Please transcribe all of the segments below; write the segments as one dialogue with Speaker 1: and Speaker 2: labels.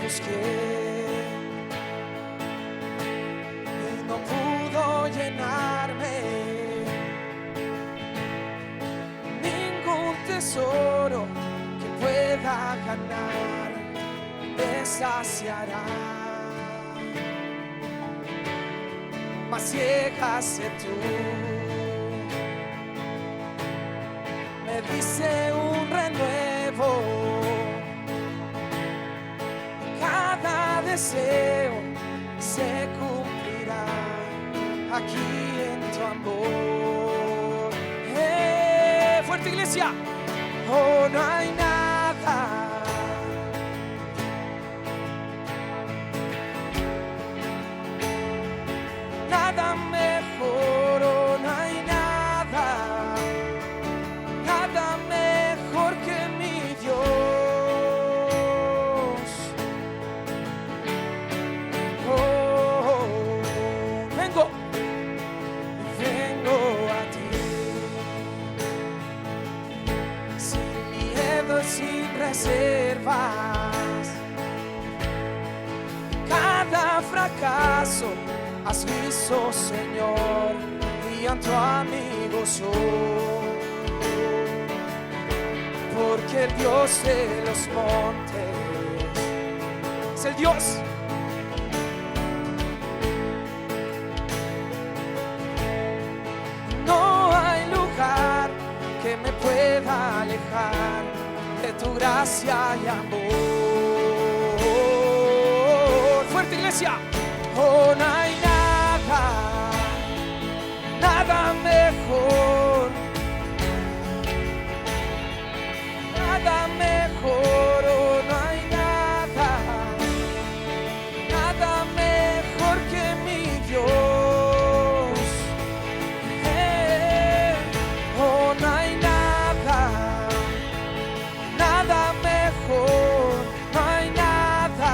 Speaker 1: busqué y no pudo llenarme. Ningún tesoro que pueda ganar me saciará. Mas llegaste tú, me dice un renuevo. Cada deseo se cumplirá aquí en tu amor. Fuerte, iglesia. Oh, no hay nada mejor, oh, no hay nada mejor que mi Dios. Oh, vengo a ti, sin miedo, sin reservas. Cada fracaso has visto, Señor, y a tu amigo soy, porque el Dios de los montes es el Dios. No hay lugar que me pueda alejar de tu gracia y amor. Fuerte, iglesia. Oh, no hay nada mejor, oh, no hay nada mejor que mi Dios. Oh, no hay nada mejor, no hay nada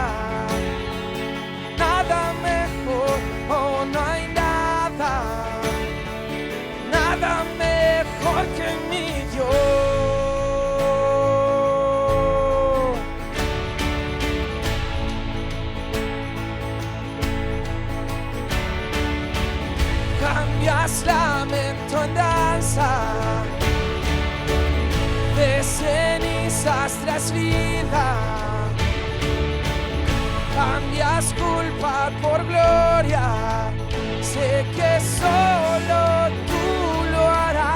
Speaker 1: mejor, oh, no hay nada mejor que mi Dios. Cambias lamento en danza, de cenizas tras vida. Cambias culpa por gloria, sé que solo tú lo harás.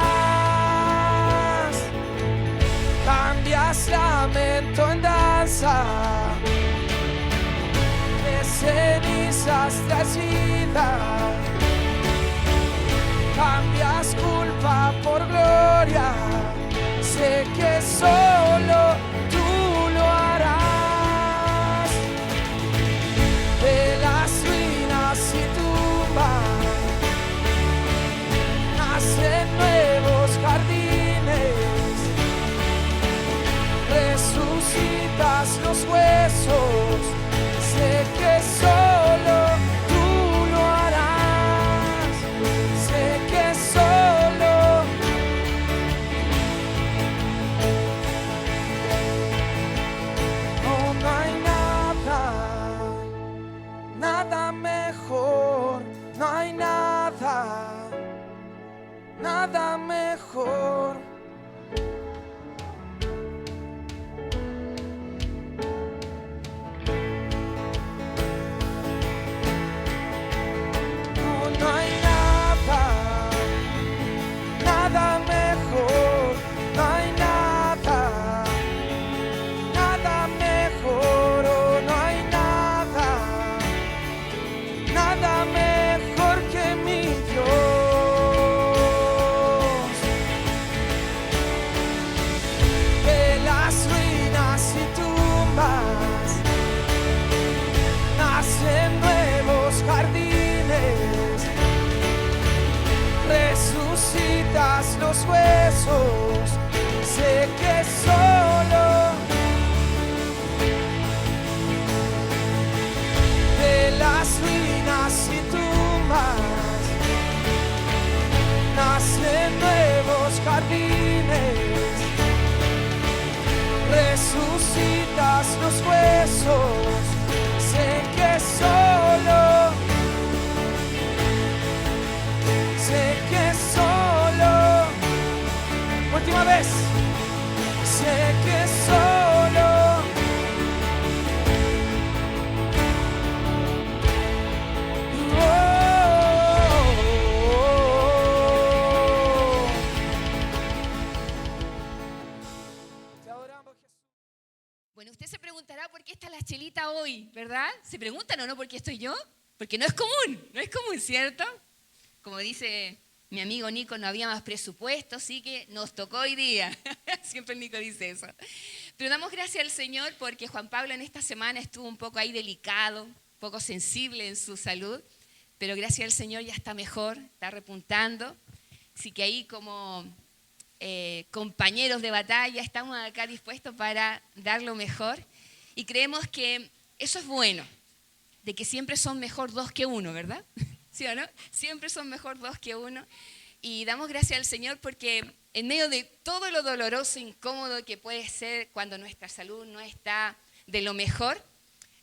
Speaker 1: Cambias lamento en danza, de cenizas tras vida. Cambias culpa por gloria, sé que solo tú lo harás. De las ruinas y tumbas nacen nuevos jardines, resucitas los huesos, sé que solo tú lo harás, sé que solo. Oh, no hay nada mejor, no hay nada mejor. Oh, no hay nada mejor, no hay nada mejor, oh, no hay nada mejor que mi Dios. Resucitas los huesos, sé que solo de las ruinas y tumbas nacen nuevos jardines. Resucitas los huesos, sé que solo, sé que solo, última vez, sé que solo, te adoramos, Jesús.
Speaker 2: Bueno, usted se preguntará por qué está la Chelita hoy, ¿verdad? ¿Se preguntan o no por qué estoy yo? Porque no es común, ¿cierto? Como dice mi amigo Nico, no había más presupuesto, así que nos tocó hoy día. Siempre Nico dice eso. Pero damos gracias al Señor porque Juan Pablo en esta semana estuvo un poco ahí delicado, un poco sensible en su salud, pero gracias al Señor ya está mejor, está repuntando. Así que ahí como compañeros de batalla estamos acá dispuestos para dar lo mejor y creemos que eso es bueno, de que siempre son mejor dos que uno, ¿verdad? ¿Sí o no? Siempre son mejor dos que uno. Y damos gracias al Señor porque en medio de todo lo doloroso, incómodo que puede ser cuando nuestra salud no está de lo mejor,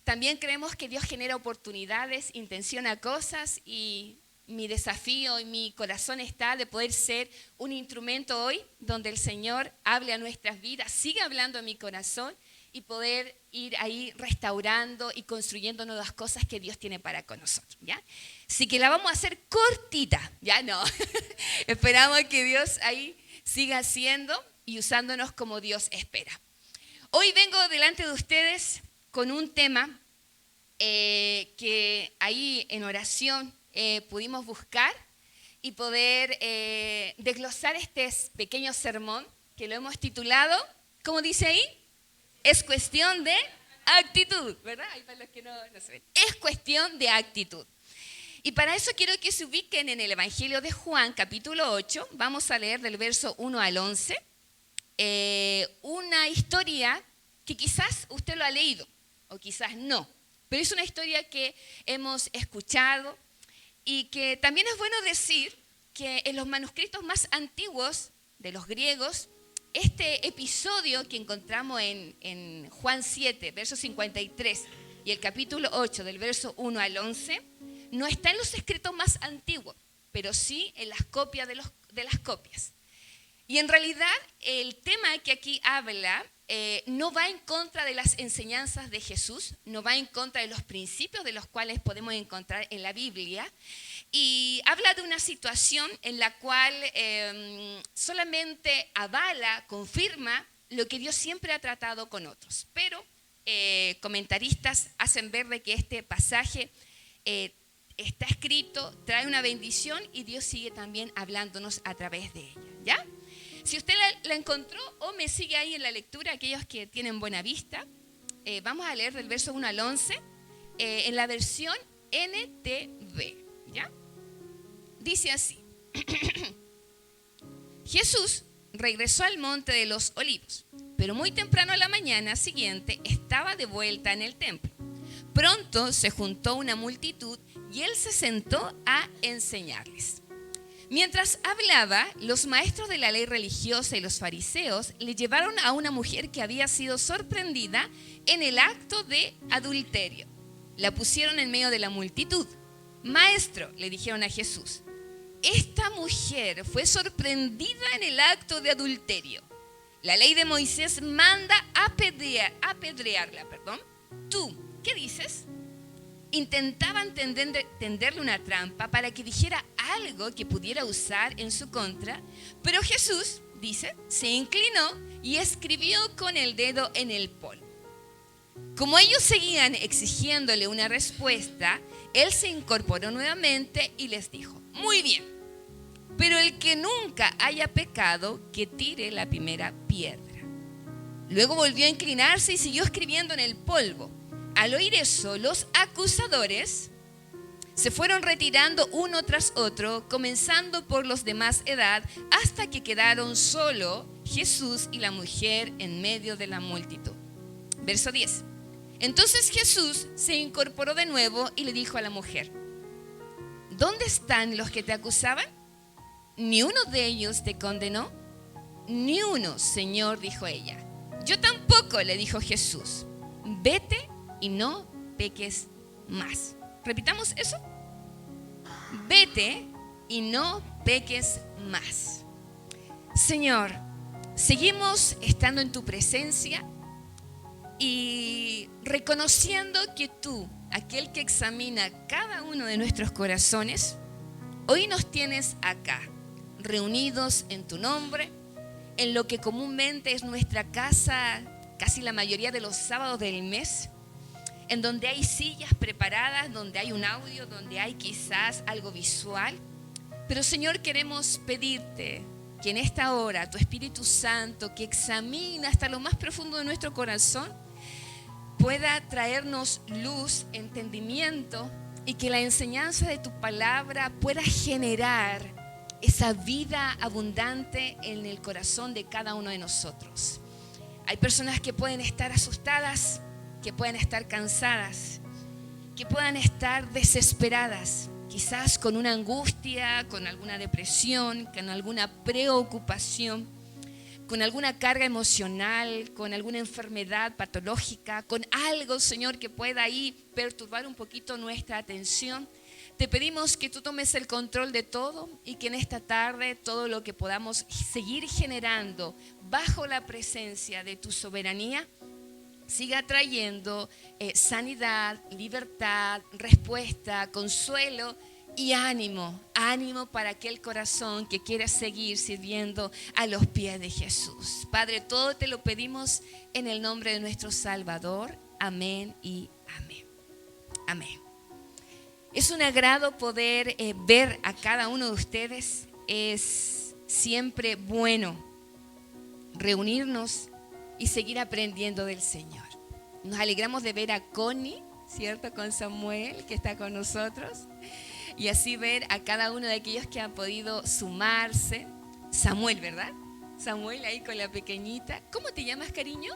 Speaker 2: también creemos que Dios genera oportunidades, intenciona cosas y mi desafío y mi corazón está de poder ser un instrumento hoy donde el Señor hable a nuestras vidas, siga hablando a mi corazón y poder ir ahí restaurando y construyendo nuevas cosas que Dios tiene para con nosotros, ¿ya? Así que la vamos a hacer cortita, ¿ya? No. Esperamos que Dios ahí siga haciendo y usándonos como Dios espera. Hoy vengo delante de ustedes con un tema que ahí en oración pudimos buscar y poder desglosar este pequeño sermón que lo hemos titulado, ¿cómo dice ahí? Es cuestión de actitud, ¿verdad? Ahí para los que no se ven. Es cuestión de actitud. Y para eso quiero que se ubiquen en el Evangelio de Juan, capítulo 8. Vamos a leer del verso 1 al 11. Una historia que quizás usted lo ha leído o quizás no. Pero es una historia que hemos escuchado y que también es bueno decir que en los manuscritos más antiguos de los griegos, este episodio que encontramos en Juan 7, verso 53, y el capítulo 8, del verso 1 al 11, no está en los escritos más antiguos, pero sí en las copias de las copias. Y en realidad el tema que aquí habla no va en contra de las enseñanzas de Jesús, no va en contra de los principios de los cuales podemos encontrar en la Biblia, y habla de una situación en la cual solamente avala, confirma lo que Dios siempre ha tratado con otros. Pero comentaristas hacen ver de que este pasaje está escrito, trae una bendición y Dios sigue también hablándonos a través de ella, ¿ya? Si usted la encontró o me sigue ahí en la lectura, aquellos que tienen buena vista, vamos a leer del verso 1 al 11 en la versión NTV, ¿ya? Dice así. Jesús regresó al monte de los olivos, pero muy temprano a la mañana siguiente estaba de vuelta en el templo. Pronto se juntó una multitud y él se sentó a enseñarles. Mientras hablaba, los maestros de la ley religiosa y los fariseos le llevaron a una mujer que había sido sorprendida en el acto de adulterio. La pusieron en medio de la multitud. Maestro, le dijeron a Jesús, esta mujer fue sorprendida en el acto de adulterio. La ley de Moisés manda apedrearla. ¿Tú qué dices? Intentaban tenderle una trampa para que dijera algo que pudiera usar en su contra, pero Jesús, dice, se inclinó y escribió con el dedo en el polvo. Como ellos seguían exigiéndole una respuesta, él se incorporó nuevamente y les dijo, muy bien, pero el que nunca haya pecado, que tire la primera piedra. Luego volvió a inclinarse y siguió escribiendo en el polvo. Al oír eso, los acusadores se fueron retirando uno tras otro, comenzando por los de más edad, hasta que quedaron solo Jesús y la mujer en medio de la multitud. Verso 10. Entonces Jesús se incorporó de nuevo y le dijo a la mujer, ¿dónde están los que te acusaban? ¿Ni uno de ellos te condenó? Ni uno, Señor, dijo ella. Yo tampoco, le dijo Jesús. Vete y no peques más. Repitamos eso. Vete y no peques más. Señor, seguimos estando en tu presencia y reconociendo que tú, aquel que examina cada uno de nuestros corazones, hoy nos tienes acá, reunidos en tu nombre, en lo que comúnmente es nuestra casa, casi la mayoría de los sábados del mes, en donde hay sillas preparadas, donde hay un audio, donde hay quizás algo visual. Pero Señor, queremos pedirte que en esta hora tu Espíritu Santo, que examina hasta lo más profundo de nuestro corazón, pueda traernos luz, entendimiento, y que la enseñanza de tu palabra pueda generar esa vida abundante en el corazón de cada uno de nosotros. Hay personas que pueden estar asustadas, que pueden estar cansadas, que puedan estar desesperadas, quizás con una angustia, con alguna depresión, con alguna preocupación, con alguna carga emocional, con alguna enfermedad patológica, con algo, Señor, que pueda ahí perturbar un poquito nuestra atención. Te pedimos que tú tomes el control de todo y que en esta tarde todo lo que podamos seguir generando bajo la presencia de tu soberanía siga trayendo sanidad, libertad, respuesta, consuelo y ánimo para aquel corazón que quiera seguir sirviendo a los pies de Jesús. Padre, todo te lo pedimos en el nombre de nuestro Salvador. Amén y amén. Amén. Es un agrado poder ver a cada uno de ustedes. Es siempre bueno reunirnos y seguir aprendiendo del Señor. Nos alegramos de ver a Connie, ¿cierto? Con Samuel, que está con nosotros. Y así ver a cada uno de aquellos que han podido sumarse. Samuel, ¿verdad? Samuel ahí con la pequeñita. ¿Cómo te llamas, cariño?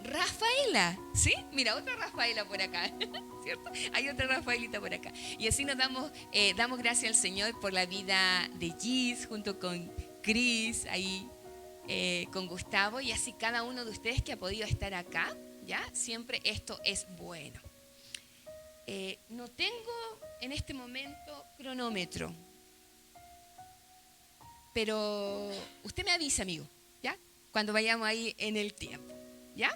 Speaker 2: Rafaela, ¿sí? Mira, otra Rafaela por acá, ¿cierto? Hay otra Rafaelita por acá. Y así nos damos gracias al Señor por la vida de Gis, junto con Cris, ahí con Gustavo, y así cada uno de ustedes que ha podido estar acá, ¿ya? Siempre esto es bueno. No tengo en este momento cronómetro, pero usted me avisa, amigo, ¿ya? Cuando vayamos ahí en el tiempo, ¿ya?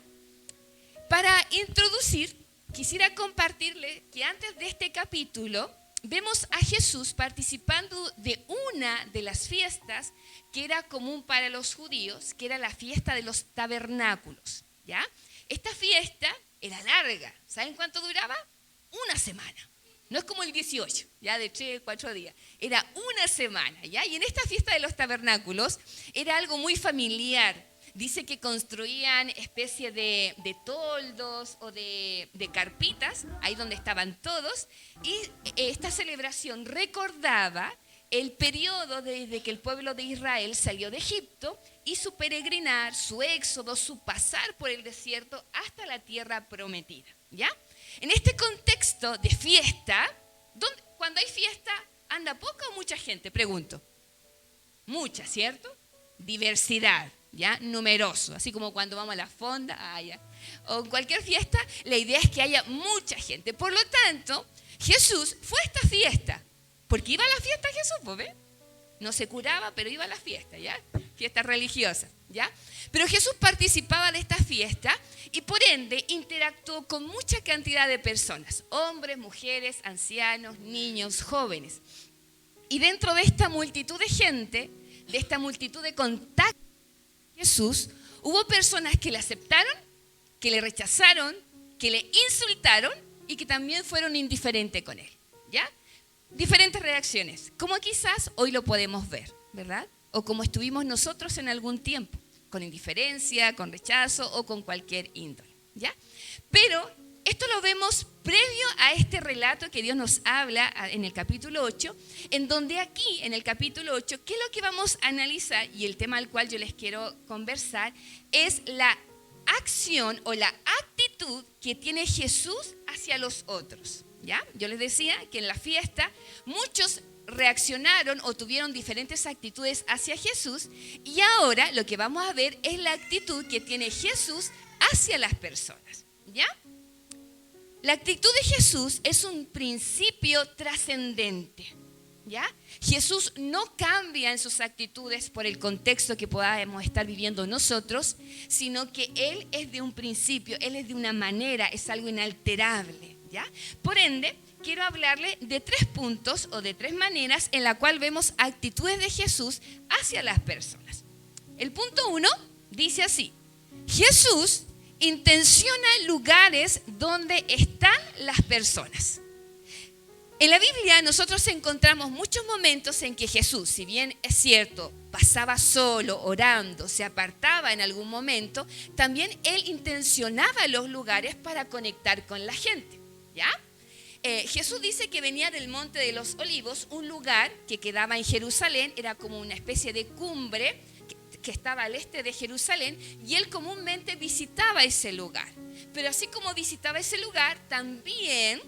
Speaker 2: Para introducir, quisiera compartirle que antes de este capítulo vemos a Jesús participando de una de las fiestas que era común para los judíos, que era la fiesta de los tabernáculos, ¿ya? Esta fiesta era larga. ¿Saben cuánto duraba? Una semana. No es como el 18, ya de 3, 4 días. Era una semana, ¿ya? Y en esta fiesta de los tabernáculos era algo muy familiar. Dice que construían especie de toldos o de carpitas, ahí donde estaban todos, y esta celebración recordaba el periodo desde que el pueblo de Israel salió de Egipto y su peregrinar, su éxodo, su pasar por el desierto hasta la tierra prometida, ¿ya? En este contexto de fiesta, cuando hay fiesta, ¿anda poca o mucha gente? Pregunto. Mucha, ¿cierto? Diversidad. ¿Ya? Numeroso, así como cuando vamos a la fonda, o en cualquier fiesta, la idea es que haya mucha gente. Por lo tanto, Jesús fue a esta fiesta, porque iba a la fiesta Jesús, ¿ves? No se curaba, pero iba a la fiesta, ¿ya? Fiesta religiosa, ¿ya? Pero Jesús participaba de esta fiesta y por ende interactuó con mucha cantidad de personas, hombres, mujeres, ancianos, niños, jóvenes. Y dentro de esta multitud de gente, de esta multitud de contactos, Jesús, hubo personas que le aceptaron, que le rechazaron, que le insultaron y que también fueron indiferentes con él, ¿ya? Diferentes reacciones, como quizás hoy lo podemos ver, ¿verdad? O como estuvimos nosotros en algún tiempo, con indiferencia, con rechazo o con cualquier índole, ¿ya? Pero esto lo vemos previo a este relato que Dios nos habla en el capítulo 8, en donde aquí, en el capítulo 8, ¿qué es lo que vamos a analizar? Y el tema al cual yo les quiero conversar es la acción o la actitud que tiene Jesús hacia los otros, ¿ya? Yo les decía que en la fiesta muchos reaccionaron o tuvieron diferentes actitudes hacia Jesús, y ahora lo que vamos a ver es la actitud que tiene Jesús hacia las personas, ¿ya? La actitud de Jesús es un principio trascendente, ¿ya? Jesús no cambia en sus actitudes por el contexto que podamos estar viviendo nosotros, sino que Él es de un principio, Él es de una manera, es algo inalterable, ¿ya? Por ende, quiero hablarle de 3 puntos o de 3 maneras en la cual vemos actitudes de Jesús hacia las personas. El punto 1 dice así: Jesús intenciona lugares donde están las personas. En la Biblia nosotros encontramos muchos momentos en que Jesús, si bien es cierto, pasaba solo, orando, se apartaba en algún momento, también Él intencionaba los lugares para conectar con la gente, ¿ya? Jesús dice que venía del Monte de los Olivos, un lugar que quedaba en Jerusalén, era como una especie de cumbre que estaba al este de Jerusalén, y Él comúnmente visitaba ese lugar. Pero así como visitaba ese lugar, también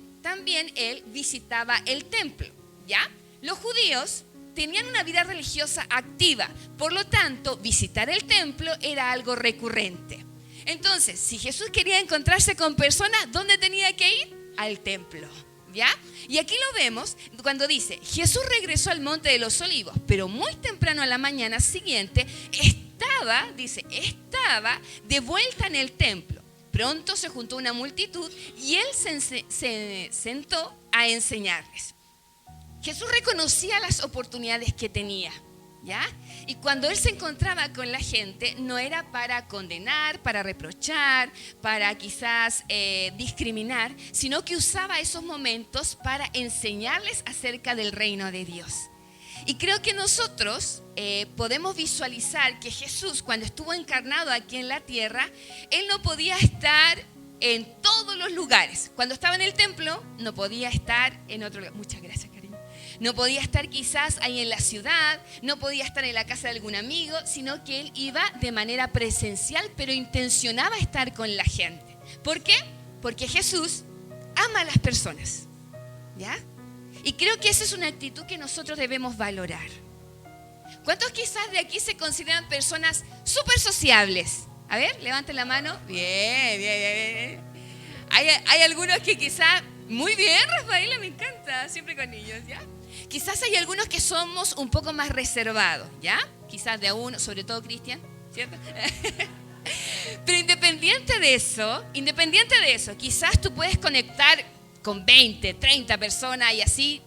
Speaker 2: Él visitaba el templo, ¿ya? Los judíos tenían una vida religiosa activa, por lo tanto, visitar el templo era algo recurrente. Entonces, si Jesús quería encontrarse con personas, ¿dónde tenía que ir? Al templo, ¿ya? Y aquí lo vemos cuando dice: Jesús regresó al Monte de los Olivos, pero muy temprano a la mañana siguiente estaba de vuelta en el templo. Pronto se juntó una multitud y Él se sentó a enseñarles. Jesús reconocía las oportunidades que tenía, ¿ya? Y cuando Él se encontraba con la gente, no era para condenar, para reprochar, para quizás discriminar, sino que usaba esos momentos para enseñarles acerca del reino de Dios. Y creo que nosotros podemos visualizar que Jesús, cuando estuvo encarnado aquí en la tierra, Él no podía estar en todos los lugares. Cuando estaba en el templo, no podía estar en otro lugar. Muchas gracias, cariño. No podía estar quizás ahí en la ciudad, no podía estar en la casa de algún amigo, sino que Él iba de manera presencial, pero intencionaba estar con la gente. ¿Por qué? Porque Jesús ama a las personas, ¿ya? Y creo que esa es una actitud que nosotros debemos valorar. ¿Cuántos quizás de aquí se consideran personas súper sociables? A ver, levanten la mano. Bien. Hay algunos que quizás, muy bien, Rafaela, me encanta, siempre con niños, ¿ya? Quizás hay algunos que somos un poco más reservados, ¿ya? Quizás de uno, sobre todo Cristian, ¿cierto? Pero independiente de eso, quizás tú puedes conectar con 20, 30 personas y así,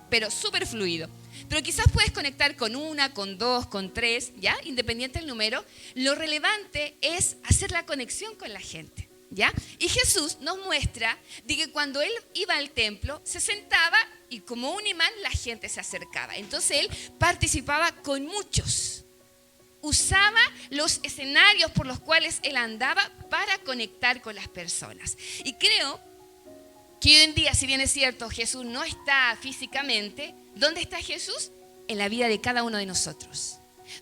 Speaker 2: pero súper fluido. Pero quizás puedes conectar con 1, con 2, con 3, ¿ya? Independiente del número, lo relevante es hacer la conexión con la gente, ¿ya? Y Jesús nos muestra de que cuando Él iba al templo, se sentaba y como un imán la gente se acercaba. Entonces Él participaba con muchos. Usaba los escenarios por los cuales Él andaba para conectar con las personas. Y creo que hoy en día, si bien es cierto, Jesús no está físicamente, ¿dónde está Jesús? En la vida de cada uno de nosotros.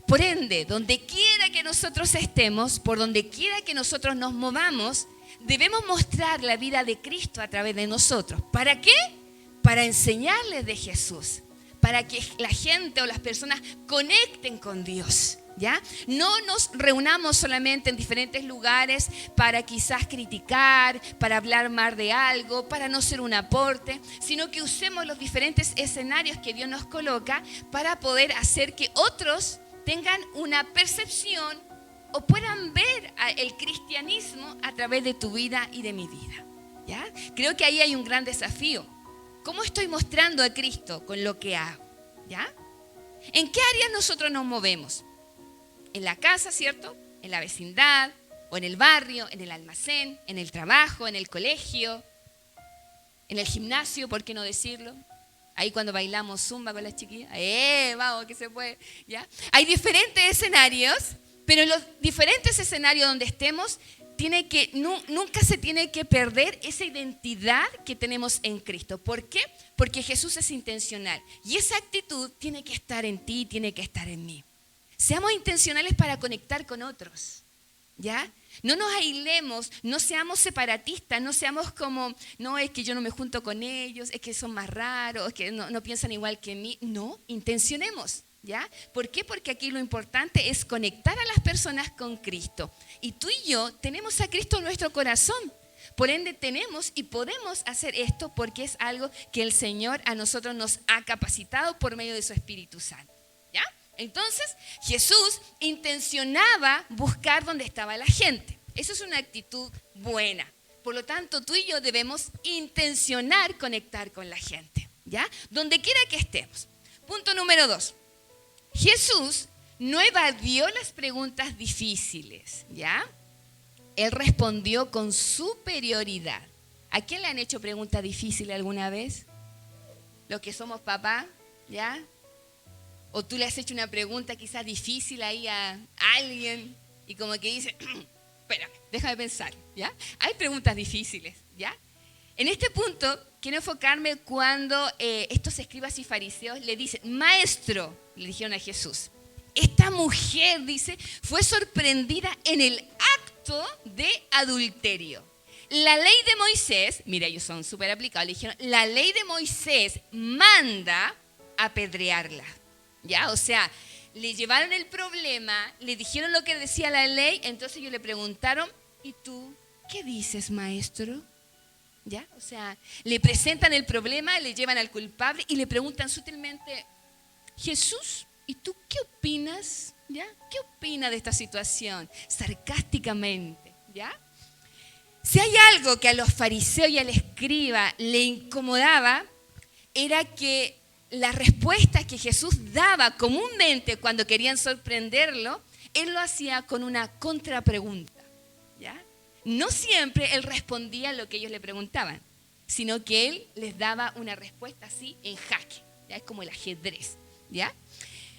Speaker 2: Por ende, donde quiera que nosotros estemos, por donde quiera que nosotros nos movamos, debemos mostrar la vida de Cristo a través de nosotros. ¿Para qué? Para enseñarles de Jesús, para que la gente o las personas conecten con Dios, ¿ya? No nos reunamos solamente en diferentes lugares para quizás criticar, para hablar mal de algo, para no ser un aporte, sino que usemos los diferentes escenarios que Dios nos coloca para poder hacer que otros tengan una percepción o puedan ver el cristianismo a través de tu vida y de mi vida, ¿ya? Creo que ahí hay un gran desafío. ¿Cómo estoy mostrando a Cristo con lo que hago? ¿Ya? ¿En qué áreas nosotros nos movemos? En la casa, ¿cierto? En la vecindad, o en el barrio, en el almacén, en el trabajo, en el colegio, en el gimnasio, ¿por qué no decirlo? Ahí cuando bailamos zumba con las chiquillas, vamos, que se puede, ¿ya? Hay diferentes escenarios, pero en los diferentes escenarios donde estemos, nunca se tiene que perder esa identidad que tenemos en Cristo. ¿Por qué? Porque Jesús es intencional y esa actitud tiene que estar en ti, tiene que estar en mí. Seamos intencionales para conectar con otros, ¿ya? No nos aislemos, no seamos separatistas, no seamos como, no, es que yo no me junto con ellos, es que son más raros, es que no piensan igual que mí. No, intencionemos, ¿ya? ¿Por qué? Porque aquí lo importante es conectar a las personas con Cristo. Y tú y yo tenemos a Cristo en nuestro corazón. Por ende, tenemos y podemos hacer esto porque es algo que el Señor a nosotros nos ha capacitado por medio de su Espíritu Santo. ¿Ya? Entonces, Jesús intencionaba buscar donde estaba la gente. Eso es una actitud buena. Por lo tanto, tú y yo debemos intencionar conectar con la gente, ¿ya? Donde quiera que estemos. Punto número 2. Jesús no evadió las preguntas difíciles, ¿ya? Él respondió con superioridad. ¿A quién le han hecho preguntas difíciles alguna vez? Los que somos papá, ¿ya? O tú le has hecho una pregunta quizás difícil ahí a alguien y como que dice, espérame, déjame pensar, ¿ya? Hay preguntas difíciles, ¿ya? En este punto quiero enfocarme cuando estos escribas y fariseos le dicen, maestro, le dijeron a Jesús, esta mujer, dice, fue sorprendida en el acto de adulterio. La ley de Moisés, mira, ellos son súper aplicados, le dijeron, la ley de Moisés manda apedrearla, ¿ya? O sea, le llevaron el problema, le dijeron lo que decía la ley, entonces ellos le preguntaron, ¿y tú qué dices, maestro? ¿Ya? O sea, le presentan el problema, le llevan al culpable y le preguntan sutilmente, Jesús, ¿y tú qué opinas? ¿Ya? ¿Qué opina de esta situación? Sarcásticamente, ¿ya? Si hay algo que a los fariseos y al escriba le incomodaba, era que las respuestas que Jesús daba comúnmente cuando querían sorprenderlo, él lo hacía con una contrapregunta, ¿ya? No siempre él respondía a lo que ellos le preguntaban, sino que él les daba una respuesta así en jaque, ¿ya? Es como el ajedrez, ¿ya?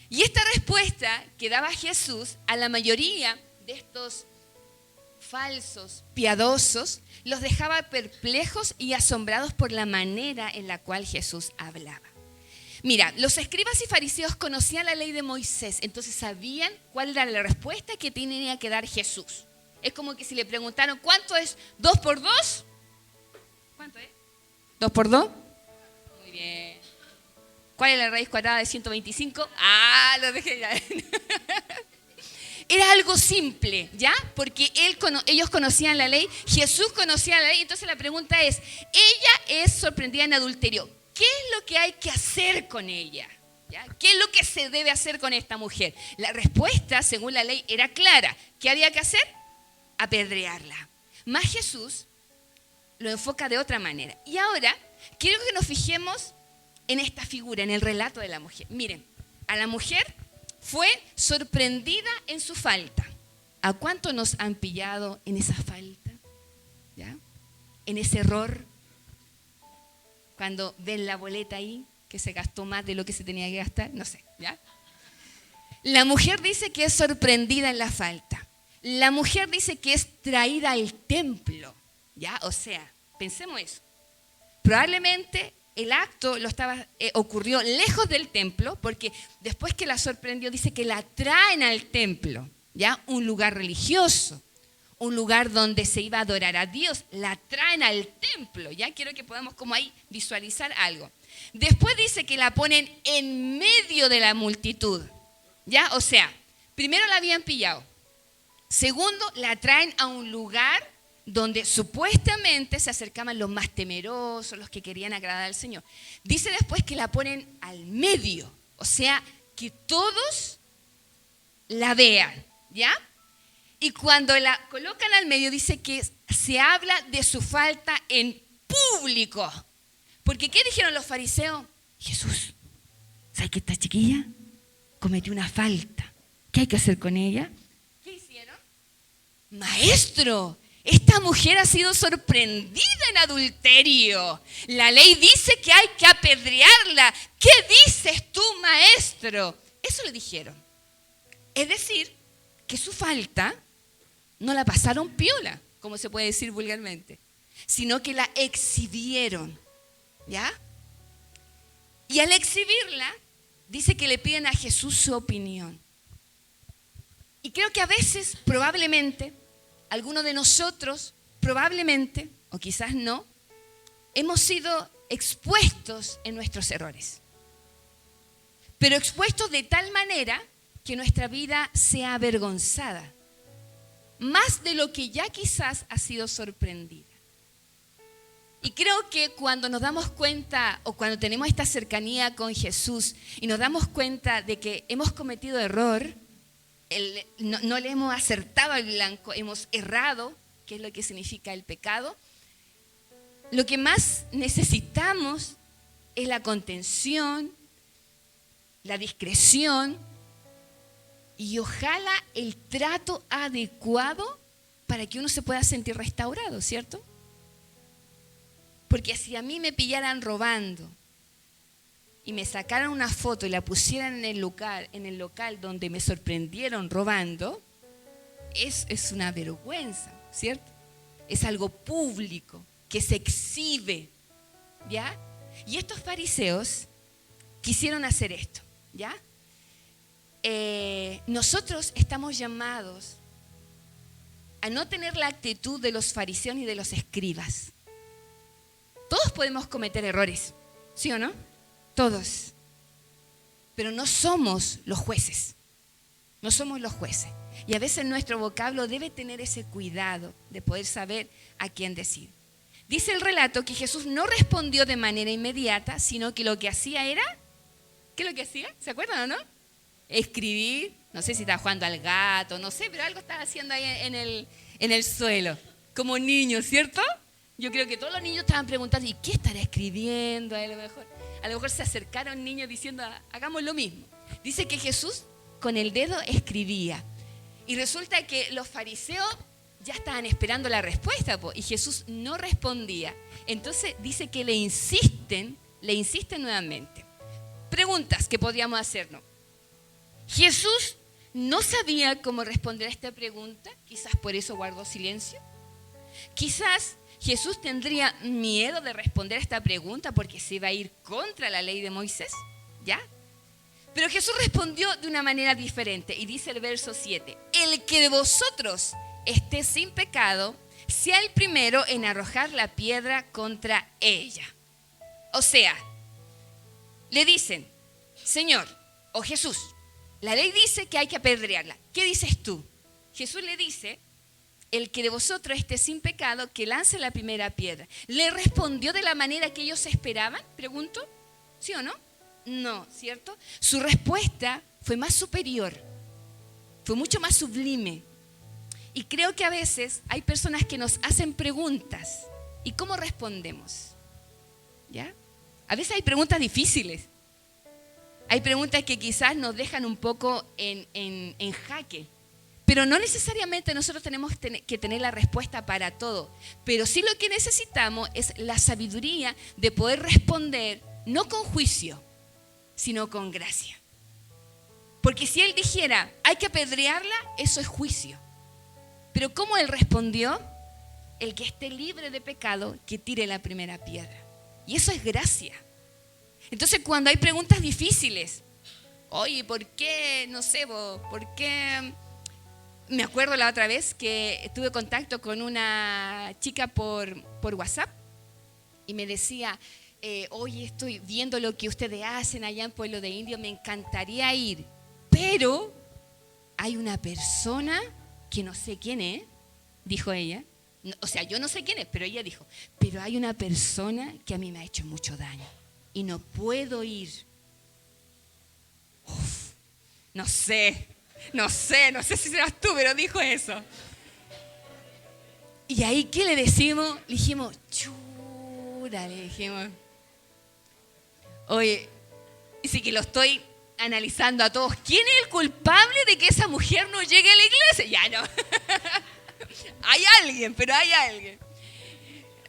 Speaker 2: Y esta respuesta que daba Jesús a la mayoría de estos falsos piadosos los dejaba perplejos y asombrados por la manera en la cual Jesús hablaba. Mira, los escribas y fariseos conocían la ley de Moisés, entonces sabían cuál era la respuesta que tenía que dar Jesús. Es como que si le preguntaron, ¿cuánto es 2 por 2? ¿Cuánto es? ¿2 por 2? Muy bien. ¿Cuál es la raíz cuadrada de 125? Ah, lo dejé ya. Era algo simple, ¿ya? Porque ellos conocían la ley, Jesús conocía la ley, entonces la pregunta es, ella es sorprendida en adulterio. ¿Qué es lo que hay que hacer con ella? ¿Ya? ¿Qué es lo que se debe hacer con esta mujer? La respuesta, según la ley, era clara. ¿Qué había que hacer? Apedrearla. Mas Jesús lo enfoca de otra manera. Y ahora, quiero que nos fijemos en esta figura, en el relato de la mujer. Miren, a la mujer fue sorprendida en su falta. ¿A cuánto nos han pillado en esa falta? ¿Ya? En ese error. Cuando ven la boleta ahí, que se gastó más de lo que se tenía que gastar, no sé, ¿ya? La mujer dice que es sorprendida en la falta. La mujer dice que es traída al templo, ¿ya? O sea, pensemos eso. Probablemente el acto ocurrió lejos del templo, porque después que la sorprendió, dice que la traen al templo, ¿ya? Un lugar religioso. Un lugar donde se iba a adorar a Dios, la traen al templo, ya quiero que podamos como ahí visualizar algo. Después dice que la ponen en medio de la multitud, ya, o sea, primero la habían pillado, segundo la traen a un lugar donde supuestamente se acercaban los más temerosos, los que querían agradar al Señor. Dice después que la ponen al medio, o sea, que todos la vean, ¿ya? Y cuando la colocan al medio dice que se habla de su falta en público. Porque ¿qué dijeron los fariseos? Jesús, ¿sabes que esta chiquilla cometió una falta? ¿Qué hay que hacer con ella? ¿Qué hicieron? Maestro, esta mujer ha sido sorprendida en adulterio. La ley dice que hay que apedrearla. ¿Qué dices tú, maestro? Eso le dijeron. Es decir, que su falta no la pasaron piola, como se puede decir vulgarmente, sino que la exhibieron, ¿ya? Y al exhibirla, dice que le piden a Jesús su opinión. Y creo que a veces, probablemente, algunos de nosotros, probablemente, o quizás no, hemos sido expuestos en nuestros errores. Pero expuestos de tal manera que nuestra vida sea avergonzada, más de lo que ya quizás ha sido sorprendida. Y creo que cuando nos damos cuenta o cuando tenemos esta cercanía con Jesús y nos damos cuenta de que hemos cometido error, no le hemos acertado al blanco, hemos errado, que es lo que significa el pecado, lo que más necesitamos es la contención, la discreción y ojalá el trato adecuado para que uno se pueda sentir restaurado, ¿cierto? Porque si a mí me pillaran robando y me sacaran una foto y la pusieran en el local donde me sorprendieron robando, es una vergüenza, ¿cierto? Es algo público que se exhibe, ¿ya? Y estos fariseos quisieron hacer esto, ¿ya? Nosotros estamos llamados a no tener la actitud de los fariseos ni de los escribas. Todos podemos cometer errores, ¿sí o no? Todos. Pero no somos los jueces. No somos los jueces. Y a veces nuestro vocablo debe tener ese cuidado de poder saber a quién decir. Dice el relato que Jesús no respondió de manera inmediata, sino que lo que hacía era, ¿qué es lo que hacía? ¿Se acuerdan o no? Escribir, no sé si estaba jugando al gato, no sé, pero algo estaba haciendo ahí en el suelo, como niño, ¿cierto? Yo creo que todos los niños estaban preguntando, ¿y qué estará escribiendo? A lo mejor se acercaron niños diciendo, hagamos lo mismo. Dice que Jesús con el dedo escribía. Y resulta que los fariseos ya estaban esperando la respuesta, y Jesús no respondía. Entonces dice que le insisten nuevamente. Preguntas que podríamos hacernos. Jesús no sabía cómo responder a esta pregunta, quizás por eso guardó silencio. Quizás Jesús tendría miedo de responder a esta pregunta porque se iba a ir contra la ley de Moisés, ¿ya? Pero Jesús respondió de una manera diferente y dice el verso 7, el que de vosotros esté sin pecado, sea el primero en arrojar la piedra contra ella. O sea, le dicen, Señor o Jesús, la ley dice que hay que apedrearla. ¿Qué dices tú? Jesús le dice, el que de vosotros esté sin pecado, que lance la primera piedra. ¿Le respondió de la manera que ellos esperaban? Pregunto, ¿sí o no? No, ¿cierto? Su respuesta fue más superior, fue mucho más sublime. Y creo que a veces hay personas que nos hacen preguntas. ¿Y cómo respondemos? ¿Ya? A veces hay preguntas difíciles. Hay preguntas que quizás nos dejan un poco en jaque. Pero no necesariamente nosotros tenemos que tener la respuesta para todo. Pero sí lo que necesitamos es la sabiduría de poder responder, no con juicio, sino con gracia. Porque si él dijera, hay que apedrearla, eso es juicio. Pero ¿cómo él respondió? El que esté libre de pecado, que tire la primera piedra. Y eso es gracia. Entonces cuando hay preguntas difíciles, oye, ¿por qué? No sé, ¿por qué? Me acuerdo la otra vez que tuve contacto con una chica por WhatsApp y me decía, oye, estoy viendo lo que ustedes hacen allá en Pueblo de Indio, me encantaría ir, pero hay una persona que no sé quién es, dijo ella. O sea, yo no sé quién es, pero ella dijo, pero hay una persona que a mí me ha hecho mucho daño y no puedo ir. Uf, no sé si serás tú, pero dijo eso. Y ahí, ¿qué le decimos? Le dijimos, chura, le dijimos. Oye, sí que lo estoy analizando a todos. ¿Quién es el culpable de que esa mujer no llegue a la iglesia? Ya no. Hay alguien, pero hay alguien.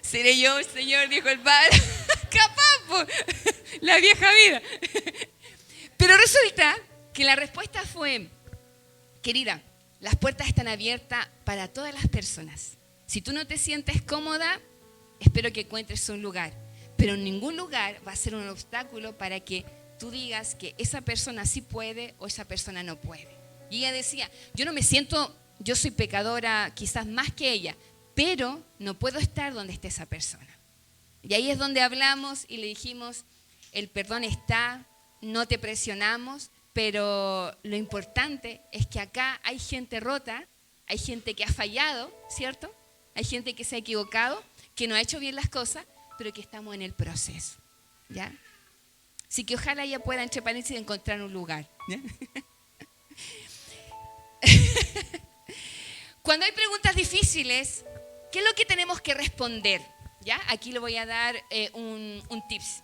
Speaker 2: Seré yo, Señor, dijo el padre. Capaz, po, la vieja vida. Pero resulta que la respuesta fue, querida, las puertas están abiertas para todas las personas. Si tú no te sientes cómoda, espero que encuentres un lugar. Pero en ningún lugar va a ser un obstáculo para que tú digas que esa persona sí puede o esa persona no puede. Y ella decía, yo no me siento, yo soy pecadora quizás más que ella, pero no puedo estar donde esté esa persona. Y ahí es donde hablamos y le dijimos, el perdón está, no te presionamos, pero lo importante es que acá hay gente rota, hay gente que ha fallado, ¿cierto? Hay gente que se ha equivocado, que no ha hecho bien las cosas, pero que estamos en el proceso, ¿ya? Así que ojalá ya puedan, entre paréntesis, encontrar un lugar, ¿ya? Cuando hay preguntas difíciles, ¿qué es lo que tenemos que responder? ¿Ya? Aquí le voy a dar un tips.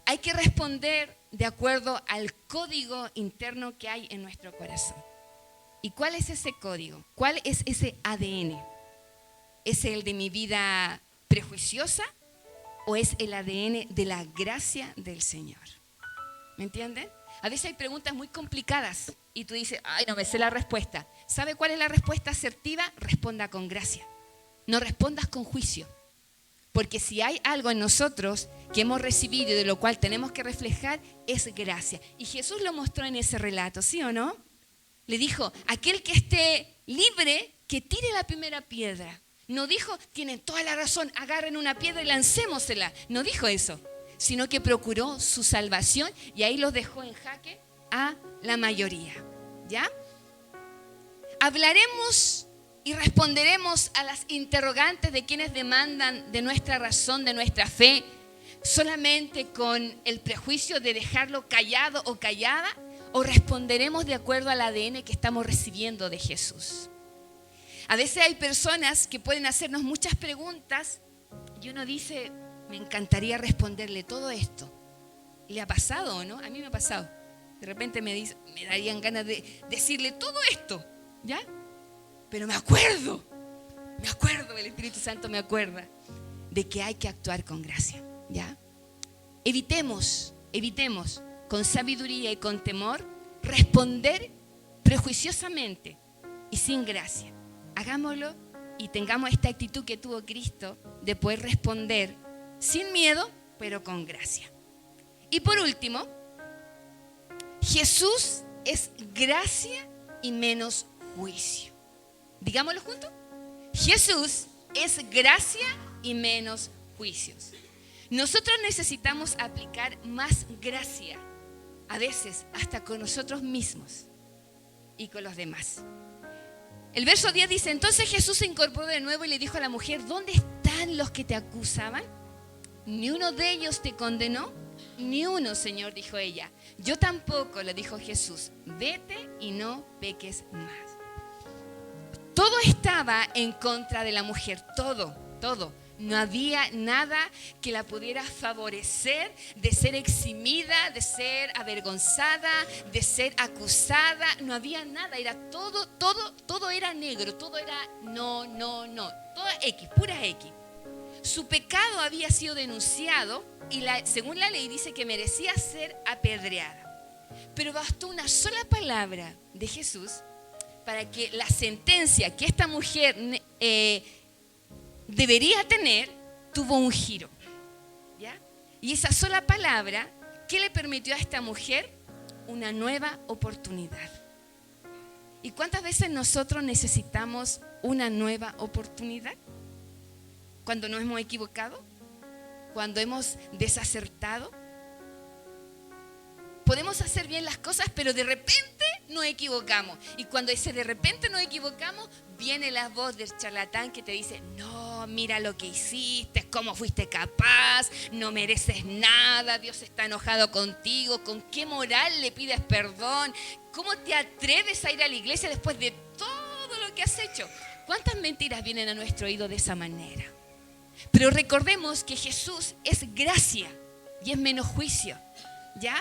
Speaker 2: Hay que responder de acuerdo al código interno que hay en nuestro corazón. ¿Y cuál es ese código? ¿Cuál es ese ADN? ¿Es el de mi vida prejuiciosa o es el ADN de la gracia del Señor? ¿Me entienden? A veces hay preguntas muy complicadas y tú dices, ay, no me sé la respuesta. ¿Sabe cuál es la respuesta asertiva? Responda con gracia. No respondas con juicio. Porque si hay algo en nosotros que hemos recibido y de lo cual tenemos que reflejar, es gracia. Y Jesús lo mostró en ese relato, ¿sí o no? Le dijo, aquel que esté libre, que tire la primera piedra. No dijo, tienen toda la razón, agarren una piedra y lancémosela. No dijo eso, sino que procuró su salvación y ahí los dejó en jaque a la mayoría. ¿Ya? Hablaremos y responderemos a las interrogantes de quienes demandan de nuestra razón, de nuestra fe, solamente con el prejuicio de dejarlo callado o callada, o responderemos de acuerdo al ADN que estamos recibiendo de Jesús. A veces hay personas que pueden hacernos muchas preguntas y uno dice, me encantaría responderle todo esto. ¿Le ha pasado o no? A mí me ha pasado. De repente me darían ganas de decirle todo esto, ¿ya? Pero me acuerdo, el Espíritu Santo me acuerda de que hay que actuar con gracia, ¿ya? Evitemos con sabiduría y con temor responder prejuiciosamente y sin gracia. Hagámoslo y tengamos esta actitud que tuvo Cristo de poder responder sin miedo, pero con gracia. Y por último, Jesús es gracia y menos juicio. Digámoslo juntos. Jesús es gracia y menos juicios. Nosotros necesitamos aplicar más gracia, a veces hasta con nosotros mismos y con los demás. El verso 10 dice, entonces Jesús se incorporó de nuevo y le dijo a la mujer, ¿dónde están los que te acusaban? ¿Ni uno de ellos te condenó? Ni uno, Señor, dijo ella. Yo tampoco, le dijo Jesús, vete y no peques más. Todo estaba en contra de la mujer, todo. No había nada que la pudiera favorecer de ser eximida, de ser avergonzada, de ser acusada. No había nada, era todo era negro, todo era no. Todo X, pura X. Su pecado había sido denunciado y según la ley dice que merecía ser apedreada. Pero bastó una sola palabra de Jesús para que la sentencia que esta mujer debería tener tuvo un giro, ¿ya? Y esa sola palabra, ¿qué le permitió a esta mujer? Una nueva oportunidad. ¿Y cuántas veces nosotros necesitamos una nueva oportunidad? Cuando nos hemos equivocado, cuando hemos desacertado. Podemos hacer bien las cosas, pero de repente nos equivocamos. Y cuando de repente nos equivocamos, viene la voz del charlatán que te dice, no, mira lo que hiciste, cómo fuiste capaz, no mereces nada, Dios está enojado contigo, ¿con qué moral le pides perdón? ¿Cómo te atreves a ir a la iglesia después de todo lo que has hecho? ¿Cuántas mentiras vienen a nuestro oído de esa manera? Pero recordemos que Jesús es gracia y es menos juicio, ¿ya?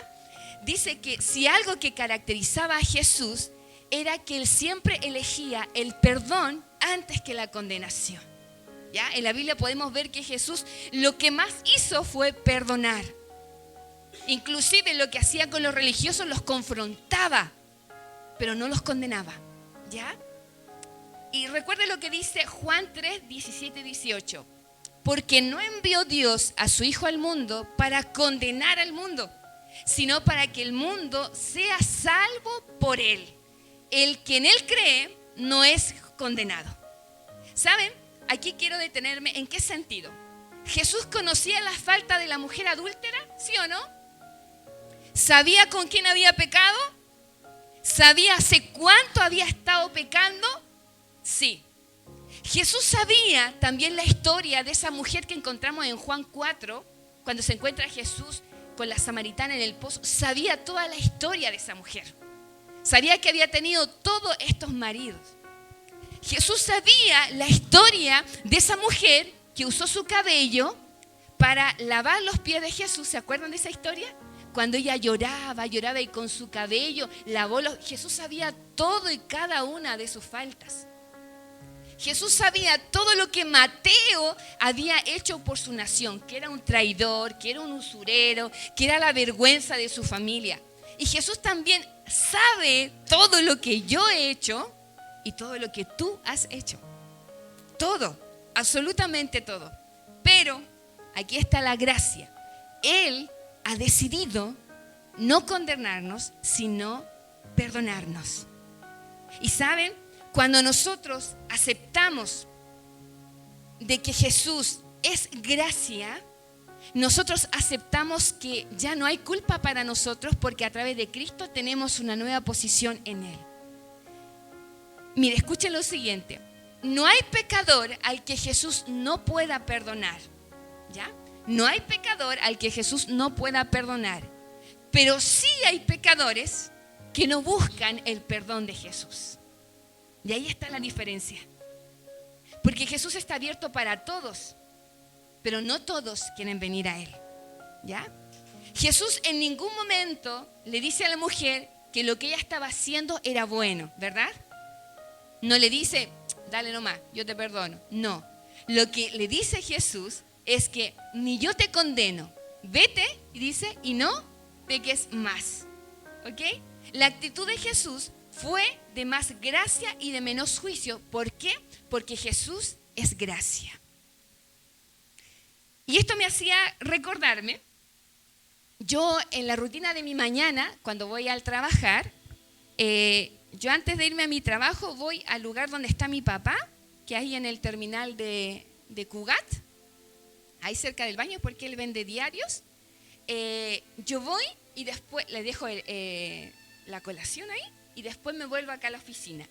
Speaker 2: Dice que si algo que caracterizaba a Jesús era que Él siempre elegía el perdón antes que la condenación, ¿ya? En la Biblia podemos ver que Jesús lo que más hizo fue perdonar. Inclusive lo que hacía con los religiosos los confrontaba, pero no los condenaba, ¿ya? Y recuerde lo que dice Juan 3, 17 y 18. Porque no envió Dios a su Hijo al mundo para condenar al mundo, sino para que el mundo sea salvo por Él. El que en Él cree no es condenado. ¿Saben? Aquí quiero detenerme. ¿En qué sentido? ¿Jesús conocía la falta de la mujer adúltera? ¿Sí o no? ¿Sabía con quién había pecado? ¿Sabía hace cuánto había estado pecando? Sí. Jesús sabía también la historia de esa mujer que encontramos en Juan 4, cuando se encuentra Jesús con la samaritana en el pozo. Sabía toda la historia de esa mujer. Sabía que había tenido todos estos maridos. Jesús sabía la historia de esa mujer que usó su cabello para lavar los pies de Jesús. ¿Se acuerdan de esa historia? Cuando ella lloraba y con su cabello lavó los... Jesús sabía todo y cada una de sus faltas. Jesús sabía todo lo que Mateo había hecho por su nación, que era un traidor, que era un usurero, que era la vergüenza de su familia. Y Jesús también sabe todo lo que yo he hecho y todo lo que tú has hecho. Todo, absolutamente todo. Pero aquí está la gracia. Él ha decidido no condenarnos, sino perdonarnos. Y saben, cuando nosotros aceptamos de que Jesús es gracia, nosotros aceptamos que ya no hay culpa para nosotros porque a través de Cristo tenemos una nueva posición en Él. Mire, escuchen lo siguiente. No hay pecador al que Jesús no pueda perdonar. ¿Ya? No hay pecador al que Jesús no pueda perdonar. Pero sí hay pecadores que no buscan el perdón de Jesús. Y ahí está la diferencia. Porque Jesús está abierto para todos, pero no todos quieren venir a Él. ¿Ya? Jesús en ningún momento le dice a la mujer que lo que ella estaba haciendo era bueno, ¿verdad? No le dice, dale nomás, yo te perdono. No. Lo que le dice Jesús es que ni yo te condeno. Vete, y dice, y no peques más. ¿Ok? La actitud de Jesús fue de más gracia y de menos juicio. ¿Por qué? Porque Jesús es gracia. Y esto me hacía recordarme, yo en la rutina de mi mañana, cuando voy al trabajar, yo antes de irme a mi trabajo voy al lugar donde está mi papá, que hay en el terminal de Cugat, ahí cerca del baño, porque él vende diarios. Yo voy y después le dejo la colación ahí y después me vuelvo acá a la oficina.